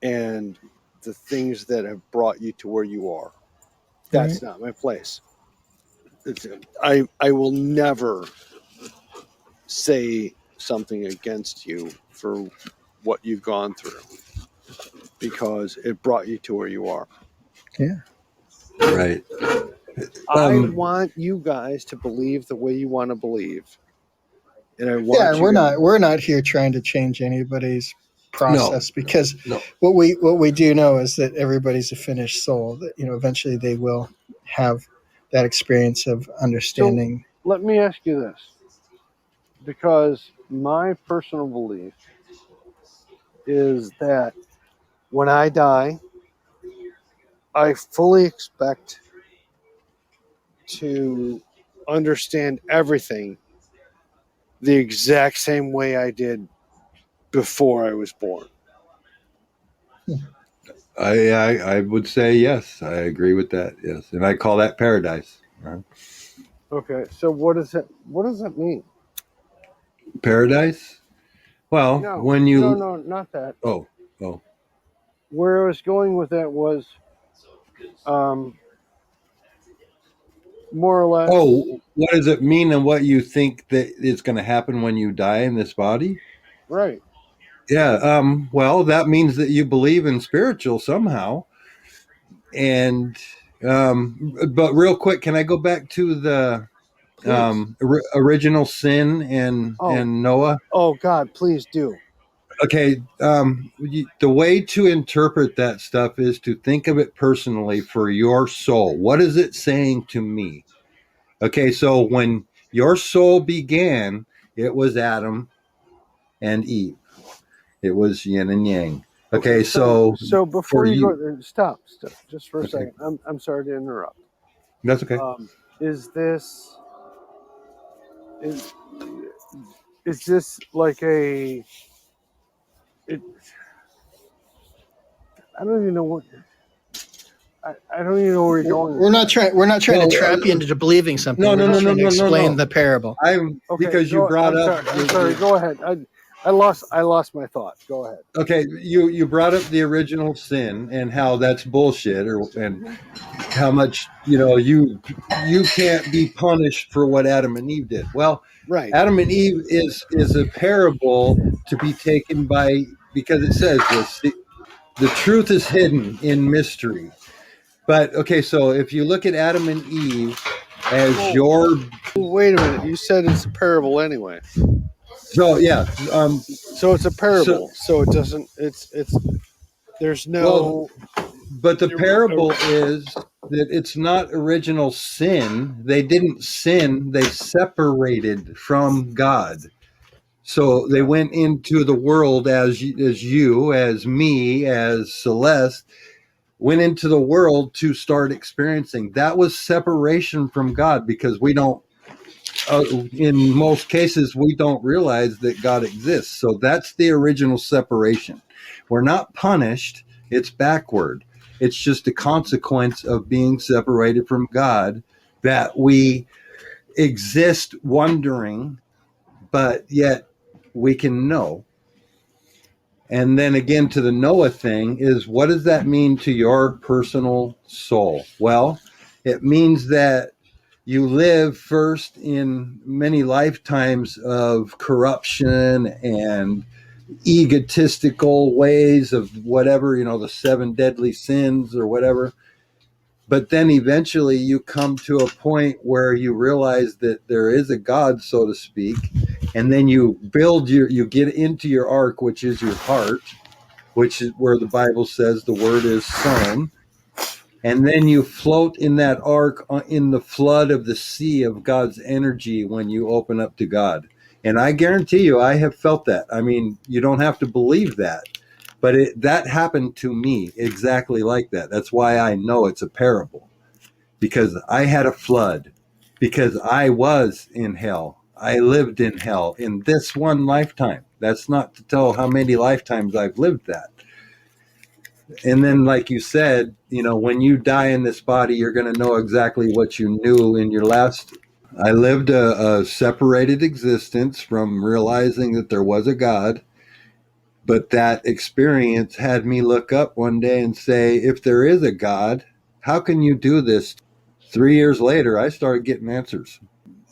and the things that have brought you to where you are. That's not my place. I will never say something against you for what you've gone through, because it brought you to where you are. Yeah. Right. I want you guys to believe the way you want to believe. And I want Yeah, you we're not here trying to change anybody's process, because No. what we do know is that everybody's a finished soul, that eventually they will have that experience of understanding. Let me ask you this, because my personal belief is that when I die, I fully expect to understand everything the exact same way I did before I was born. I would say yes. I agree with that. Yes, and I call that paradise. Okay, so what does that mean? Paradise. Well, No, when you no, not that. oh Where I was going with that was, more or less. oh, what does it mean, and what you think that is going to happen when you die in this body? Right. Yeah. Well, that means that you believe in spiritual somehow. And but real quick, can I go back to the Please. original sin Oh, and Noah? oh God, please do. Okay. The way to interpret that stuff is to think of it personally for your soul. What is it saying to me? Okay, so when your soul began, it was Adam and Eve. It was yin and yang. Okay, so before for you you, go, stop, just for a okay, second. I'm sorry to interrupt. that's okay. Is this is is this like a? It, I don't even know what. I don't even know where you're going. We're not trying. We're not trying Well, to trap you into believing something. no, We're no, no, just no, trying to no, no, explain no. the parable. I'm Okay, because you brought up. I'm sorry. Go ahead. I lost my thought. Go ahead. Okay, you brought up the original sin and how that's bullshit, and how much you can't be punished for what Adam and Eve did. Well, Right. Adam and Eve is a parable to be taken by, because it says the truth is hidden in mystery. But okay, so if you look at Adam and Eve as your Wait a minute. You said it's a parable anyway. so yeah So it's a parable. So it doesn't. It's. There's well, no. but the parable is that it's not original sin. They didn't sin. They separated from God. So they went into the world as you, as me, as Celeste, went into the world to start experiencing. That was separation from God, because we don't, in most cases, we don't realize that God exists. So that's the original separation. We're not punished, it's backward. It's just a consequence of being separated from God, that we exist wondering, but yet we can know. And then again, to the Noah thing, is what does that mean to your personal soul? Well, it means that you live first in many lifetimes of corruption and egotistical ways of whatever, the seven deadly sins or whatever. But then eventually you come to a point where you realize that there is a God, so to speak, and then you get into your ark, which is your heart, which is where the Bible says the word is sown. And then you float in that ark in the flood of the sea of God's energy when you open up to God. And I guarantee you, I have felt that. I mean, you don't have to believe that, but that happened to me exactly like that. That's why I know it's a parable, because I had a flood, because I was in hell. I lived in hell in this one lifetime. That's not to tell how many lifetimes I've lived that. And then, like you said, when you die in this body, you're going to know exactly what you knew in your last. I lived a separated existence from realizing that there was a God. But that experience had me look up one day and say, if there is a God, how can you do this? 3 years later, I started getting answers.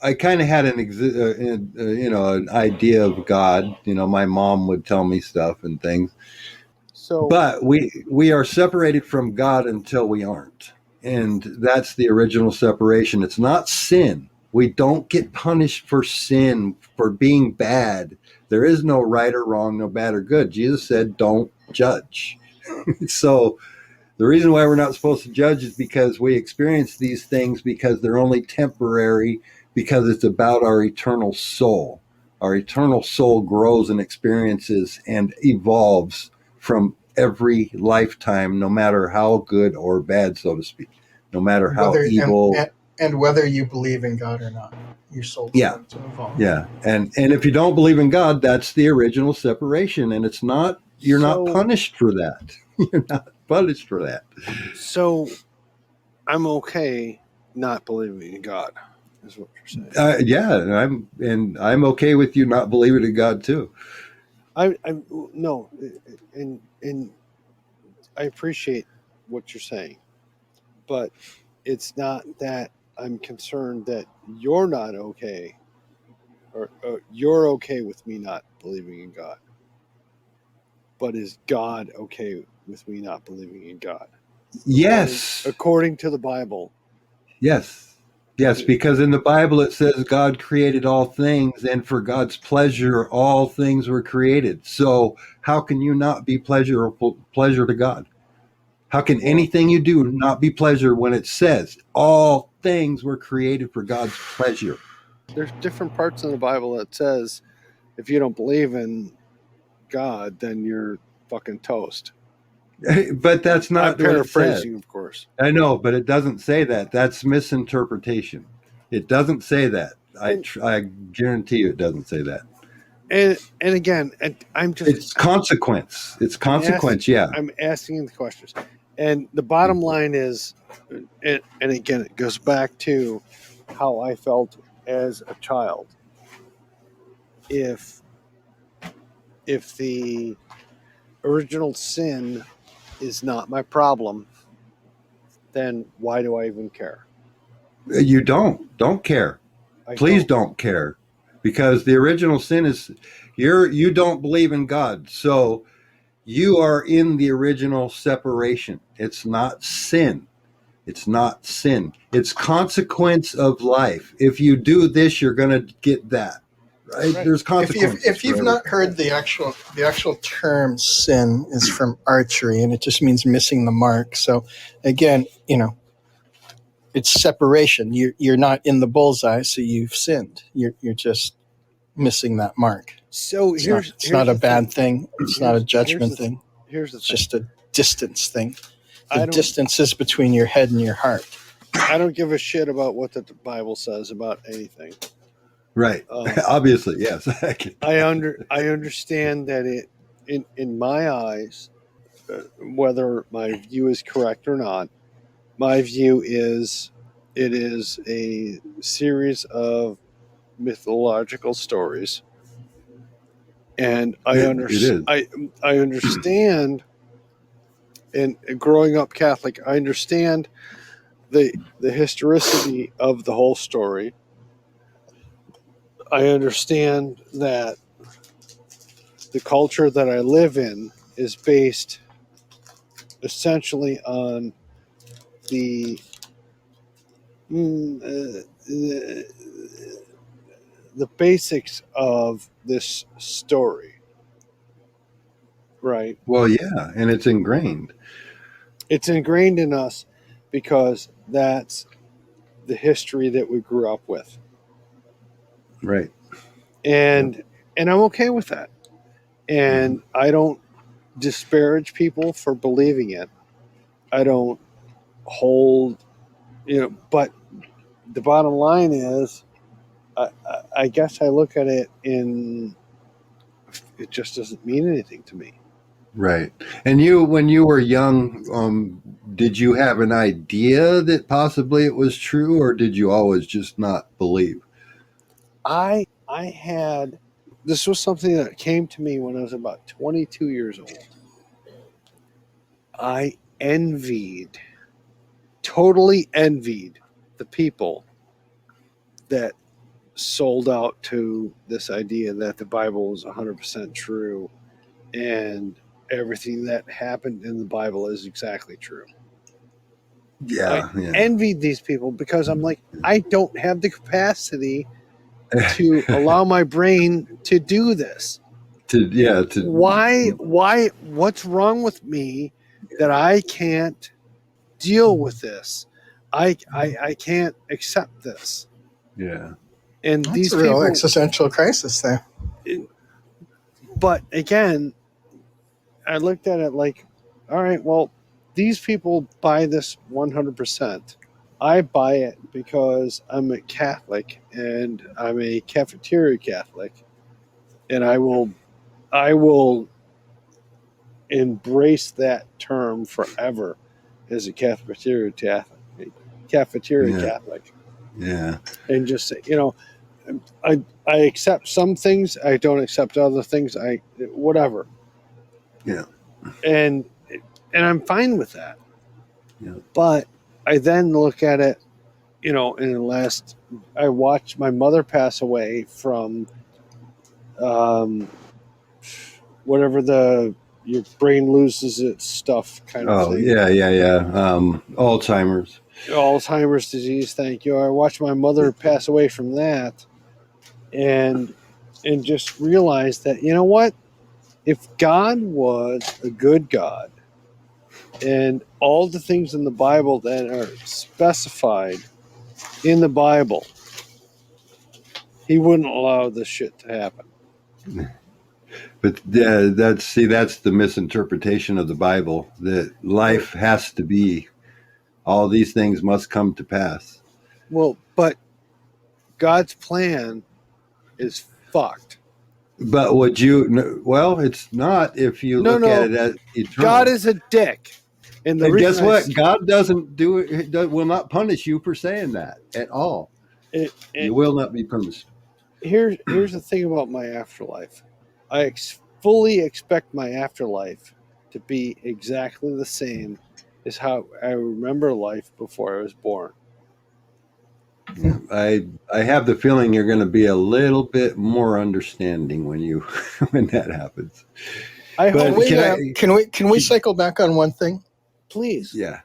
I kind of had an idea of God. My mom would tell me stuff and things. So. But we are separated from God until we aren't. And that's the original separation. It's not sin. We don't get punished for sin, for being bad. There is no right or wrong, no bad or good. Jesus said, don't judge. So the reason why we're not supposed to judge is because we experience these things because they're only temporary, because it's about our eternal soul. Our eternal soul grows and experiences and evolves from every lifetime, no matter how good or bad, so to speak, no matter how Whether evil. and whether you believe in God or not, your soul's Yeah. going to evolve. Yeah. And if you don't believe in God, that's the original separation. And it's not, you're not So- punished for that. You're not punished for that. So I'm okay not believing in God, is what you're saying. Yeah. I'm okay with you not believing in God too. I no, and I appreciate what you're saying, but it's not that I'm concerned that you're not okay, or you're okay with me not believing in God. But is God okay with me not believing in God? Yes. According to the Bible. Yes. Yes, because in the Bible it says God created all things, and for God's pleasure all things were created. So how can you not be pleasure to God? How can anything you do not be pleasure when it says all things were created for God's pleasure? There's different parts in the Bible that says if you don't believe in God, then you're fucking toast. But that's not I'm what it says. paraphrasing, of course. I know, but it doesn't say that. That's misinterpretation. It doesn't say that. I guarantee you it doesn't say that. And again, I'm just It's consequence. It's consequence, yeah. I'm asking the questions. And the bottom line is, and again, it goes back to how I felt as a child. If the original sin is not my problem, then why do I even care? You don't care. Please don't care, because the original sin is you don't believe in God. So you are in the original separation. It's not sin. It's not sin. It's consequence of life. If you do this, you're going to get that. Right? There's consequences. If you've not heard the actual term sin is from archery, and it just means missing the mark. So again, it's separation. You're not in the bullseye, so you've sinned. You're just missing that mark. So It's not a bad thing. It's not a judgment thing. Here's the It's thing. just a distance thing. The distance is between your head and your heart. I don't give a shit about what the Bible says about anything. Right. Obviously, yes. I understand that it, in my eyes, whether my view is correct or not, my view is it is a series of mythological stories, and I understand. And growing up Catholic, I understand the historicity of the whole story. I understand that the culture that I live in is based essentially on the basics of this story, right? Well, yeah, and it's ingrained. It's ingrained in us because that's the history that we grew up with. Right. And I'm okay with that. And I don't disparage people for believing it. I don't hold, but the bottom line is, I guess I look at it it just doesn't mean anything to me. Right. And when you were young, did you have an idea that possibly it was true, or did you always just not believe? I had, this was something that came to me when I was about 22 years old. I totally envied the people that sold out to this idea that the Bible was 100% true and everything that happened in the Bible is exactly true. Yeah. I envied these people because I'm like, I don't have the capacity to allow my brain to do this. Why? What's wrong with me that I can't deal with this? I can't accept this. Yeah. And That's these a real people, existential crisis there. But again, I looked at it like, all right, well, these people buy this 100%. I buy it because I'm a Catholic and I'm a cafeteria Catholic, and I will embrace that term forever as a cafeteria Catholic. Cafeteria Yeah. Catholic. Yeah. And just say, I accept some things, I don't accept other things, whatever. Yeah. And I'm fine with that. Yeah. But I then look at it, I watched my mother pass away from whatever your brain loses its stuff kind of Oh, thing. yeah. Alzheimer's. Alzheimer's disease, thank you. I watched my mother pass away from that, and just realized that, you know what? If God was a good God, and all the things in the Bible that are specified in the Bible, he wouldn't allow this shit to happen. But that's the misinterpretation of the Bible, that life has to be, all these things must come to pass. Well, but God's plan is fucked. But would you? Well, it's not if you look at it as eternal. God is a dick. And guess what? God doesn't do it. Will not punish you for saying that at all. You will not be punished. Here's the thing about my afterlife. I fully expect my afterlife to be exactly the same as how I remember life before I was born. I have the feeling you're going to be a little bit more understanding when that happens. Can we cycle back on one thing? Please. Yeah.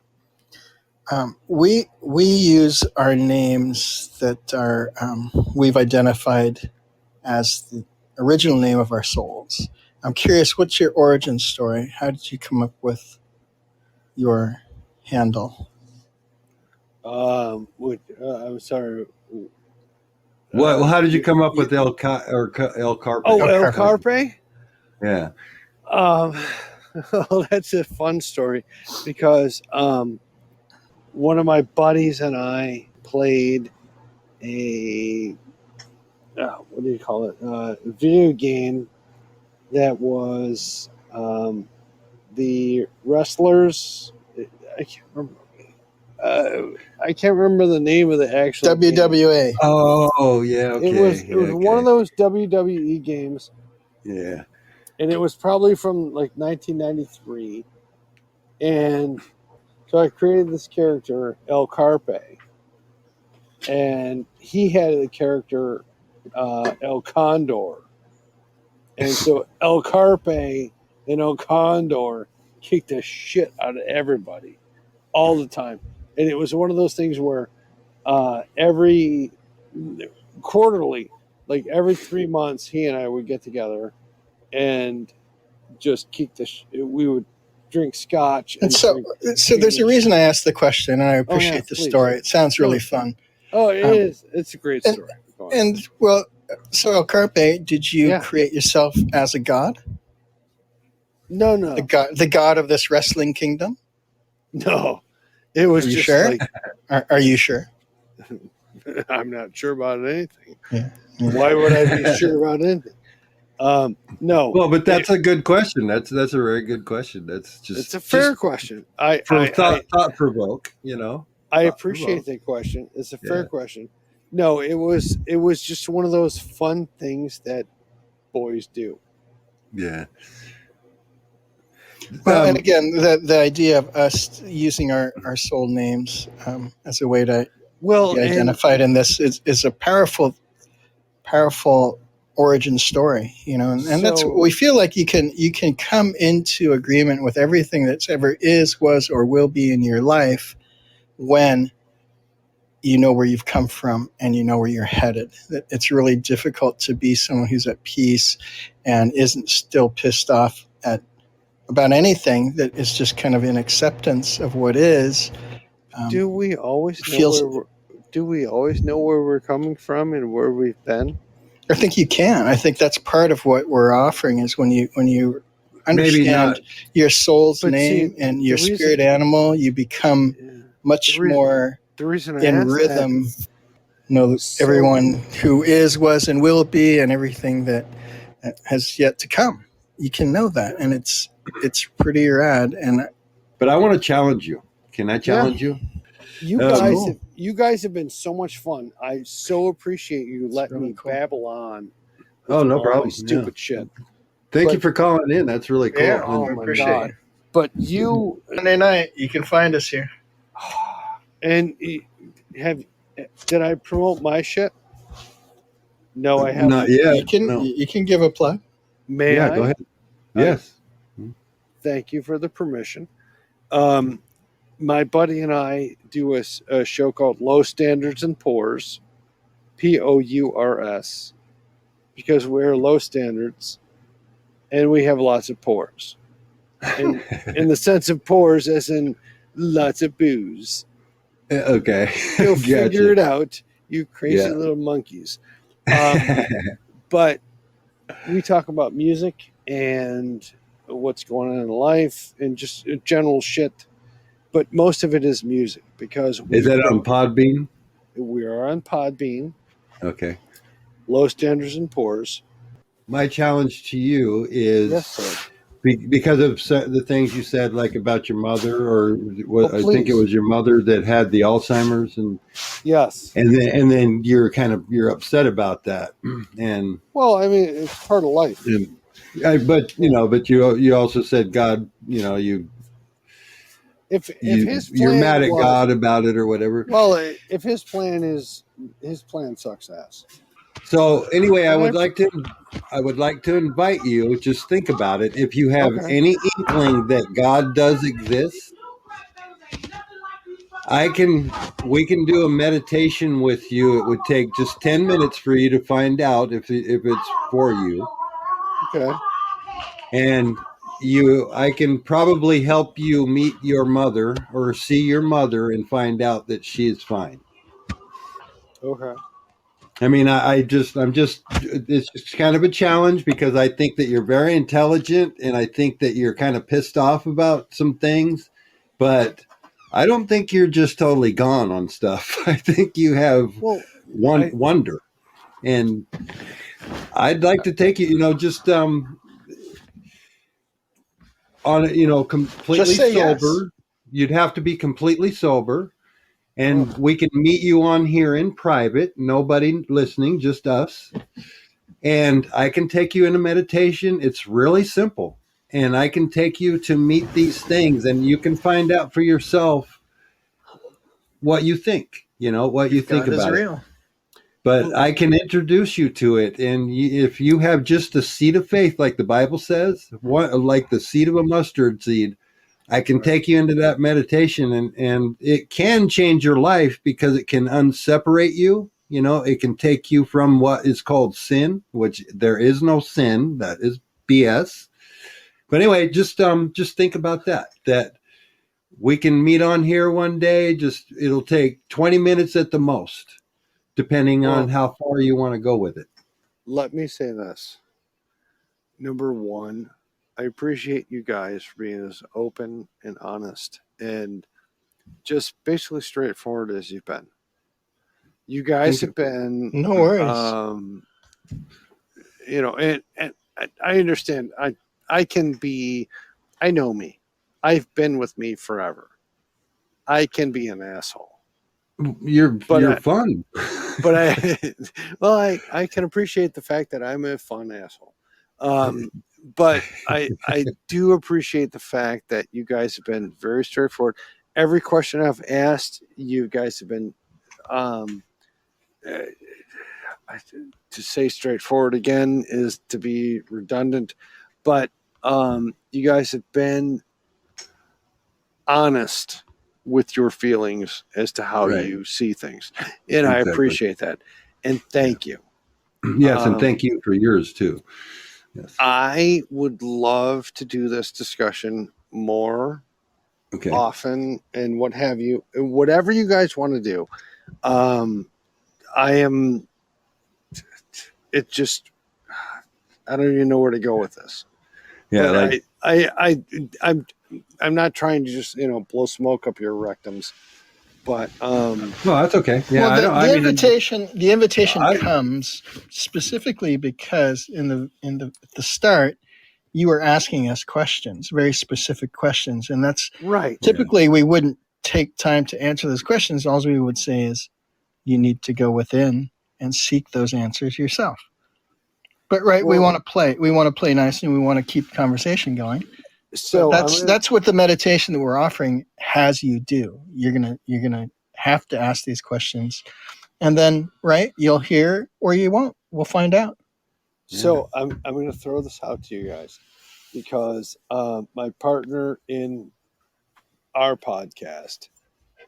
We use our names that are we've identified as the original name of our souls. I'm curious, what's your origin story? How did you come up with your handle? I'm sorry. How did you come up with El Carpe? Oh, El Carpe? Yeah. Well, that's a fun story because one of my buddies and I played a what do you call it? Video game that was the wrestlers. I can't remember the name of the actual WWA. game. Oh yeah, okay. It was one of those WWE games. Yeah. And it was probably from like 1993. And so I created this character, El Carpe. And he had the character El Condor. And so El Carpe and El Condor kicked the shit out of everybody all the time. And it was one of those things where every quarterly, like every 3 months, he and I would get together and just kick we would drink scotch. And so there's a reason I asked the question, and I appreciate the story. It sounds really fun. Oh, it is. It's a great story. So El Carpe, did you create yourself as a god? No. The god of this wrestling kingdom? No. It was just sure? like... Are you sure? I'm not sure about anything. Yeah. Why would I be sure about anything? No. Well, but that's a good question. That's a very good question. It's a fair question. Thought provoke. I appreciate that question. It's a fair question. No, it was just one of those fun things that boys do. Yeah. Well, and again, the idea of us using our soul names as a way to be identified in this is a powerful origin story, and that's we feel like you can come into agreement with everything that's ever is, was, or will be in your life when you know where you've come from and you know where you're headed. It's really difficult to be someone who's at peace and isn't still pissed off about anything, that is just kind of in acceptance of what is. Do we always know where we're coming from and where we've been? I think you can. I think that's part of what we're offering, is when you understand your soul's name and your spirit animal, you become much more The reason I in asked rhythm. Know So- everyone who is, was, and will be, and everything that has yet to come. You can know that, and it's pretty rad. And But I want to challenge you. Can I challenge you? you Oh, guys, cool. you guys have been so much fun. I so appreciate you It's letting really me cool. babble on. With Oh, no all my problem. stupid shit. Thank But- you for calling in. That's really cool. Yeah, Oh we my appreciate God. you. But you Monday night, you can find us here. and did I promote my shit? No, I haven't. Not yet. You can give a plug. May Yeah, I? go ahead. Yes. Thank you for the permission. My buddy and I do a show called Low Standards and Pours, Pours, because we're low standards and we have lots of pores. And in the sense of pores, as in lots of booze. Okay. Go Gotcha. figure it out, you crazy Yeah. little monkeys. But we talk about music and what's going on in life and just general shit. But most of it is music because Is that on Podbean? we are on Podbean, Okay. Low Standards and Pours. My challenge to you is Yes, sir. because of the things you said, like about your mother, or what, Oh, I think it please. was your mother that had the Alzheimer's, Yes. and then you're upset about that, and Well, I mean, it's part of life. but you also said God, If his plan you're mad at was, God about it or whatever. well, if his plan sucks ass. So anyway, I And would like to invite you. Just think about it. If you have Okay. any inkling that God does exist, we can do a meditation with you. It would take just 10 minutes for you to find out if it's for you. Okay. And I can probably help you meet your mother or see your mother and find out that she is fine. Okay. I mean, it's just kind of a challenge because I think that you're very intelligent and I think that you're kind of pissed off about some things, but I don't think you're just totally gone on stuff. I think you have wonder, and I'd like to take you, just on completely Just say sober. yes. You'd have to be completely sober, and we can meet you on here in private. Nobody listening, just us. And I can take you in a meditation. It's really simple. And I can take you to meet these things, and you can find out for yourself what you think, what you think God is about it. real. But I can introduce you to it. And if you have just a seed of faith, like the Bible says, like the seed of a mustard seed, I can take you into that meditation, and it can change your life because it can unseparate you. It can take you from what is called sin, which there is no sin. That is BS. But anyway, just think about that we can meet on here one day. It'll take 20 minutes at the most, depending on how far you want to go with it. Let me say this. Number one, I appreciate you guys for being as open and honest and just basically straightforward as you've been. You guys have been No worries. and I understand. I know me. I've been with me forever. I can be an asshole. You're fun. But I can appreciate the fact that I'm a fun asshole. But I do appreciate the fact that you guys have been very straightforward. Every question I've asked, you guys have been to say straightforward again is to be redundant, but you guys have been honest with your feelings as to how you see things, and I appreciate that, and thank you. Yes, and thank you for yours too. Yes. I would love to do this discussion more often and what have you, whatever you guys want to do. I don't even know where to go with this. Yeah, but I'm not trying to just blow smoke up your rectums. But No, that's okay. Yeah, well, the invitation I- comes specifically because at the start you were asking us questions, very specific questions, and that's right. typically we wouldn't take time to answer those questions. All we would say is you need to go within and seek those answers yourself. But we want to play. We want to play nicely. We want to keep the conversation going. So that's what the meditation that we're offering has you do. You're gonna have to ask these questions, and then you'll hear or you won't. We'll find out. So I'm going to throw this out to you guys because my partner in our podcast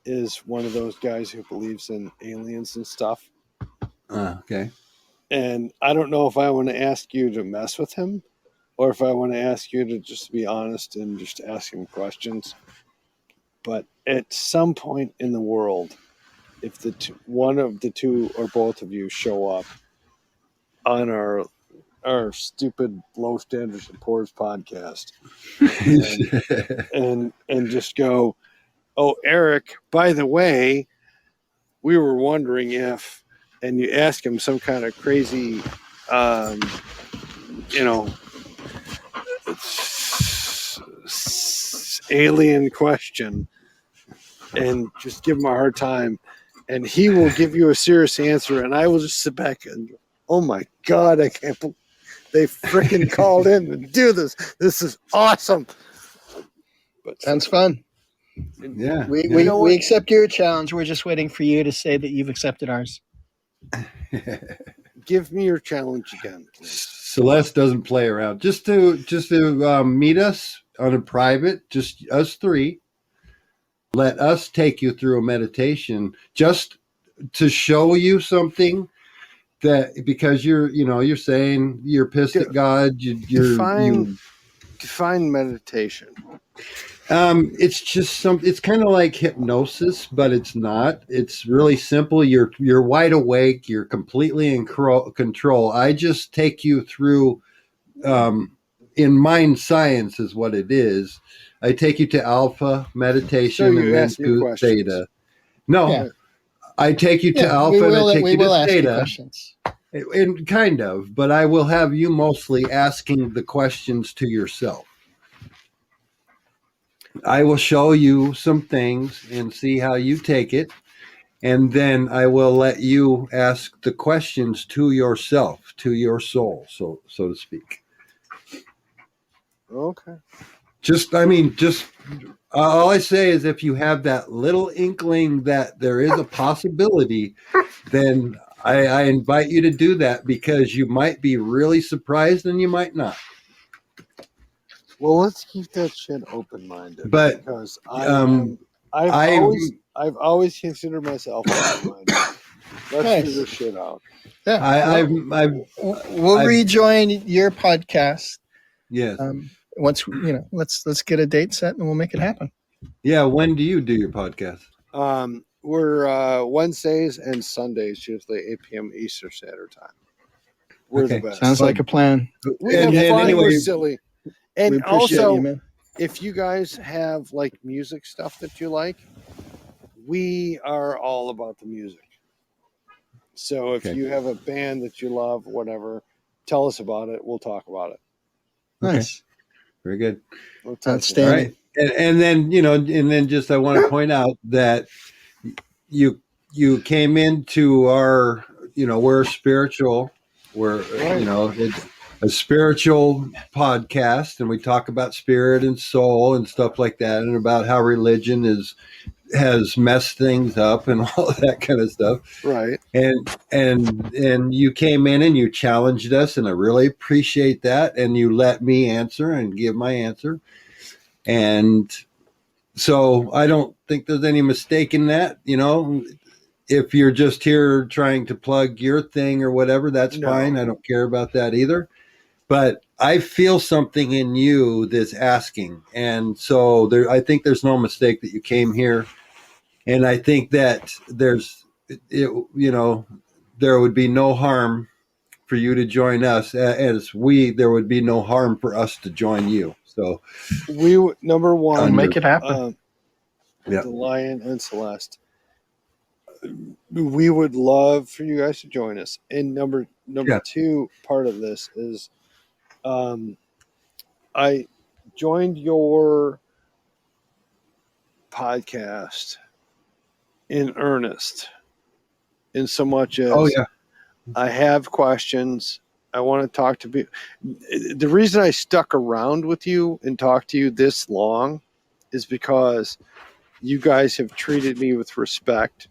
is one of those guys who believes in aliens and stuff. Okay. And I don't know if I want to ask you to mess with him or if I want to ask you to just be honest and just ask him questions. But at some point in the world, if one of the two or both of you show up on our stupid Low Standards and Poor's podcast and just go, oh, Eric, by the way, we were wondering if, and you ask him some kind of crazy, alien question and just give him a hard time, and he will give you a serious answer, and I will just sit back and go, oh my God, I can't believe they freaking called in to do this. This is awesome. But sounds fun. Yeah. We accept your challenge. We're just waiting for you to say that you've accepted ours. Give me your challenge again, please. Celeste doesn't play around. Just to meet us on a private, just us three. Let us take you through a meditation just to show you something that, because you're saying you're pissed at God. Define meditation. It's just it's kind of like hypnosis, but it's not. It's really simple. You're wide awake. You're completely in control. I just take you through, in mind science is what it is. I take you to alpha meditation and then to theta. No, yeah. I take you to alpha and I take you to theta. And kind of, but I will have you mostly asking the questions to yourself. I will show you some things and see how you take it. And then I will let you ask the questions to yourself, to your soul, so to speak. Okay. All I say is if you have that little inkling that there is a possibility, then I invite you to do that, because you might be really surprised and you might not. Well, let's keep that shit open-minded. But because I've always considered myself open-minded. Let's figure shit out. Yeah, we'll rejoin your podcast. Yes. Once let's get a date set and we'll make it happen. Yeah. When do you do your podcast? We're Wednesdays and Sundays, usually 8 p.m. Eastern Standard Time. We're the best. Sounds like a plan. We have fun. Anyway, we're silly. And also, you, if you guys have like music stuff that you like, we are all about the music. So if you have a band that you love, whatever, tell us about it. We'll talk about it. Nice. Okay. Very good. Outstanding. Right. And then just I want to point out that you came into our, we're spiritual. We're, it's a spiritual podcast, and we talk about spirit and soul and stuff like that, and about how religion has messed things up and all that kind of stuff. Right. And you came in and you challenged us, and I really appreciate that. And you let me answer and give my answer. And so I don't think there's any mistake in that. If you're just here trying to plug your thing or whatever, that's fine. I don't care about that either. But I feel something in you that's asking. And so I think there's no mistake that you came here. And I think that there would be no harm for you to join us, there would be no harm for us to join you. So we, number one, make it happen. The Lion and Celeste, we would love for you guys to join us. And number Yeah. two part of this is, I joined your podcast in earnest, in so much as Oh yeah. I have questions. I want to talk to people. The reason I stuck around with you and talked to you this long is because you guys have treated me with respect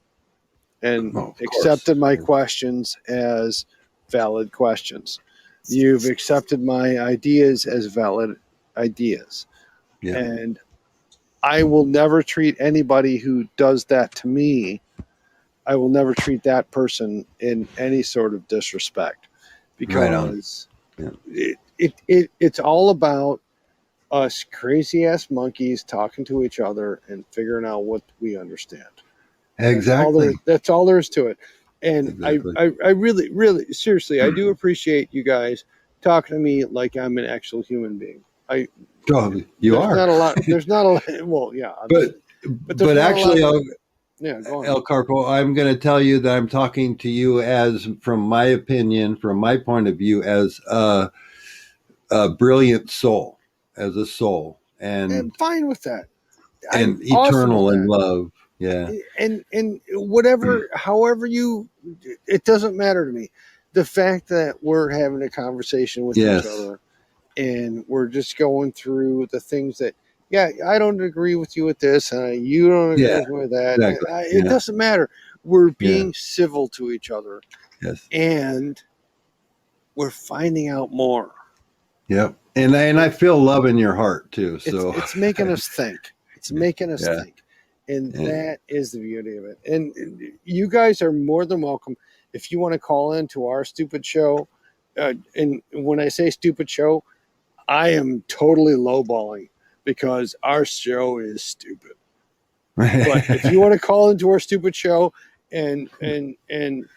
and Oh, of accepted course. my questions as valid questions. You've accepted my ideas as valid ideas. Yeah. And I will never treat anybody who does that to me, I will never treat that person in any sort of disrespect, Right on. because Yeah. it's all about us crazy ass monkeys talking to each other and figuring out what we understand. Exactly. That's all there is to it. And Exactly. I really, really, seriously, I do appreciate you guys talking to me like I'm an actual human being. Oh, you There's are. not a lot. There's not a lot. Well, yeah, But there's not actually, a lot. Yeah, go on. El Carpo, I'm going to tell you that I'm talking to you as, from my opinion, from my point of view, as a brilliant soul, as a soul, I'm and fine with that. I'm eternal awesome in with love. Yeah. that. And whatever, however you, it doesn't matter to me. The fact that we're having a conversation with each Yes. other, and we're just going through the things that, yeah, I don't agree with you with this, and you don't agree Yeah. with me with that. Exactly. It Yeah. doesn't matter. We're Yeah. being civil to each other, Yes. and we're finding out more. Yep. And I feel love in your heart too. So It's making us think. It's making us Yeah. think. And Yeah. that is the beauty of it. And you guys are more than welcome. If you want to call in to our stupid show, and when I say stupid show, I am totally lowballing, because our show is stupid. But if you want to call into our stupid show and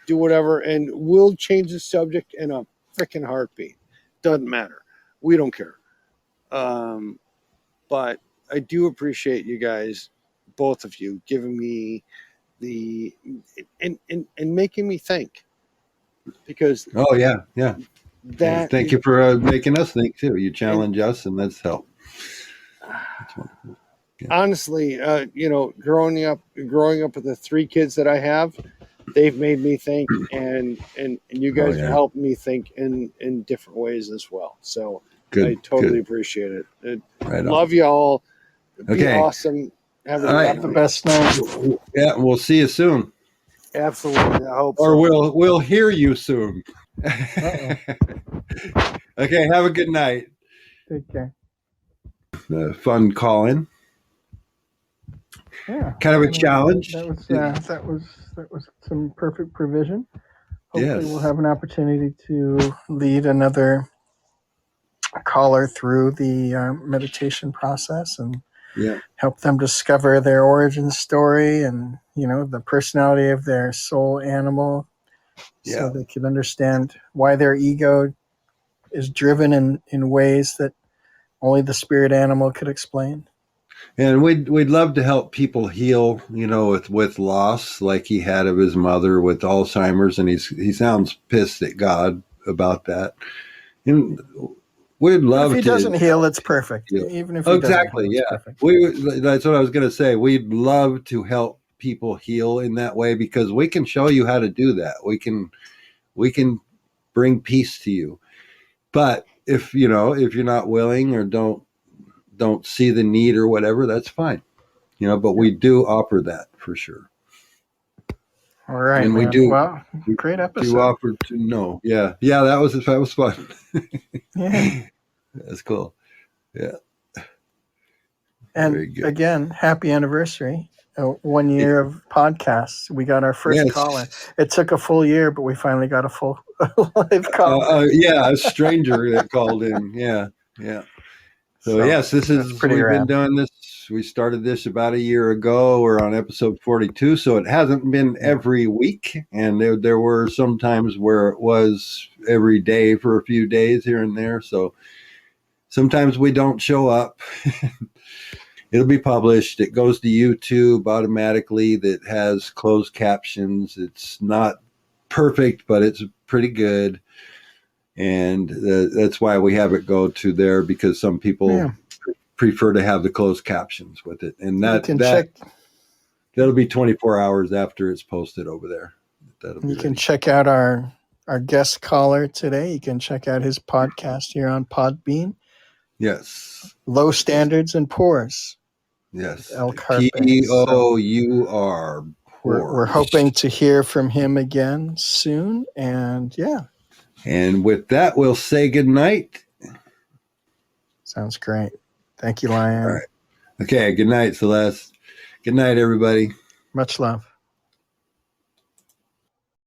do whatever, and we'll change the subject in a freaking heartbeat. Doesn't matter. We don't care. But I do appreciate you guys, both of you, giving me the and making me think, because Oh yeah, yeah. that Thank you for making us think too. You challenge us, and that's help. That's wonderful. Yeah. Honestly, growing up with the three kids that I have, they've made me think, and you guys yeah. have helped me think in different ways as well. So Good. I totally Good. appreciate it. Right on. Love y'all. Be Okay. awesome. Have a All good right. Have the best night. Yeah, we'll see you soon, Absolutely. I hope or so. we'll hear you soon. Uh-oh. Okay. Have a good night. Take care. Fun calling. Yeah. Kind of a challenge. That was some perfect provision. Hopefully, Yes. we'll have an opportunity to lead another caller through the meditation process and Yeah. help them discover their origin story and the personality of their soul animal, so Yeah. they can understand why their ego is driven in ways that only the spirit animal could explain. And we'd love to help people heal, with loss like he had of his mother with Alzheimer's, and he sounds pissed at God about that. And we'd love If he to. doesn't heal, it's perfect. Heal. Even if he Exactly, doesn't heal, yeah. it's perfect. That's what I was going to say. We'd love to help people heal in that way, because we can show you how to do that. We can bring peace to you. But if you're not willing or don't see the need or whatever, that's fine. But we do offer that for sure. All right, and man. we do. Well, We great episode. do offer to know. Yeah, that was fun. Yeah. That's cool. Yeah. And again, happy anniversary. 1 year of podcasts. We got our first caller. It took a full year, but we finally got a full live caller. A stranger that called in. Yeah. So yes, we've been doing this. We started this about a year ago. We're on episode 42, so it hasn't been every week, and there were some times where it was every day for a few days here and there. So sometimes we don't show up. It'll be published. It goes to YouTube automatically. That has closed captions. It's not perfect, but it's pretty good. And that's why we have it go to there, because some people prefer to have the closed captions with it. And that'll be 24 hours after it's posted over there. You can check out our guest caller today. You can check out his podcast here on Podbean. Yes. Low Standards and Pours. Yes. El Carpe. P-O-U-R. We're hoping to hear from him again soon. And And with that, we'll say good night. Sounds great. Thank you, Lion. All right. Okay. Good night, Celeste. Good night, everybody. Much love.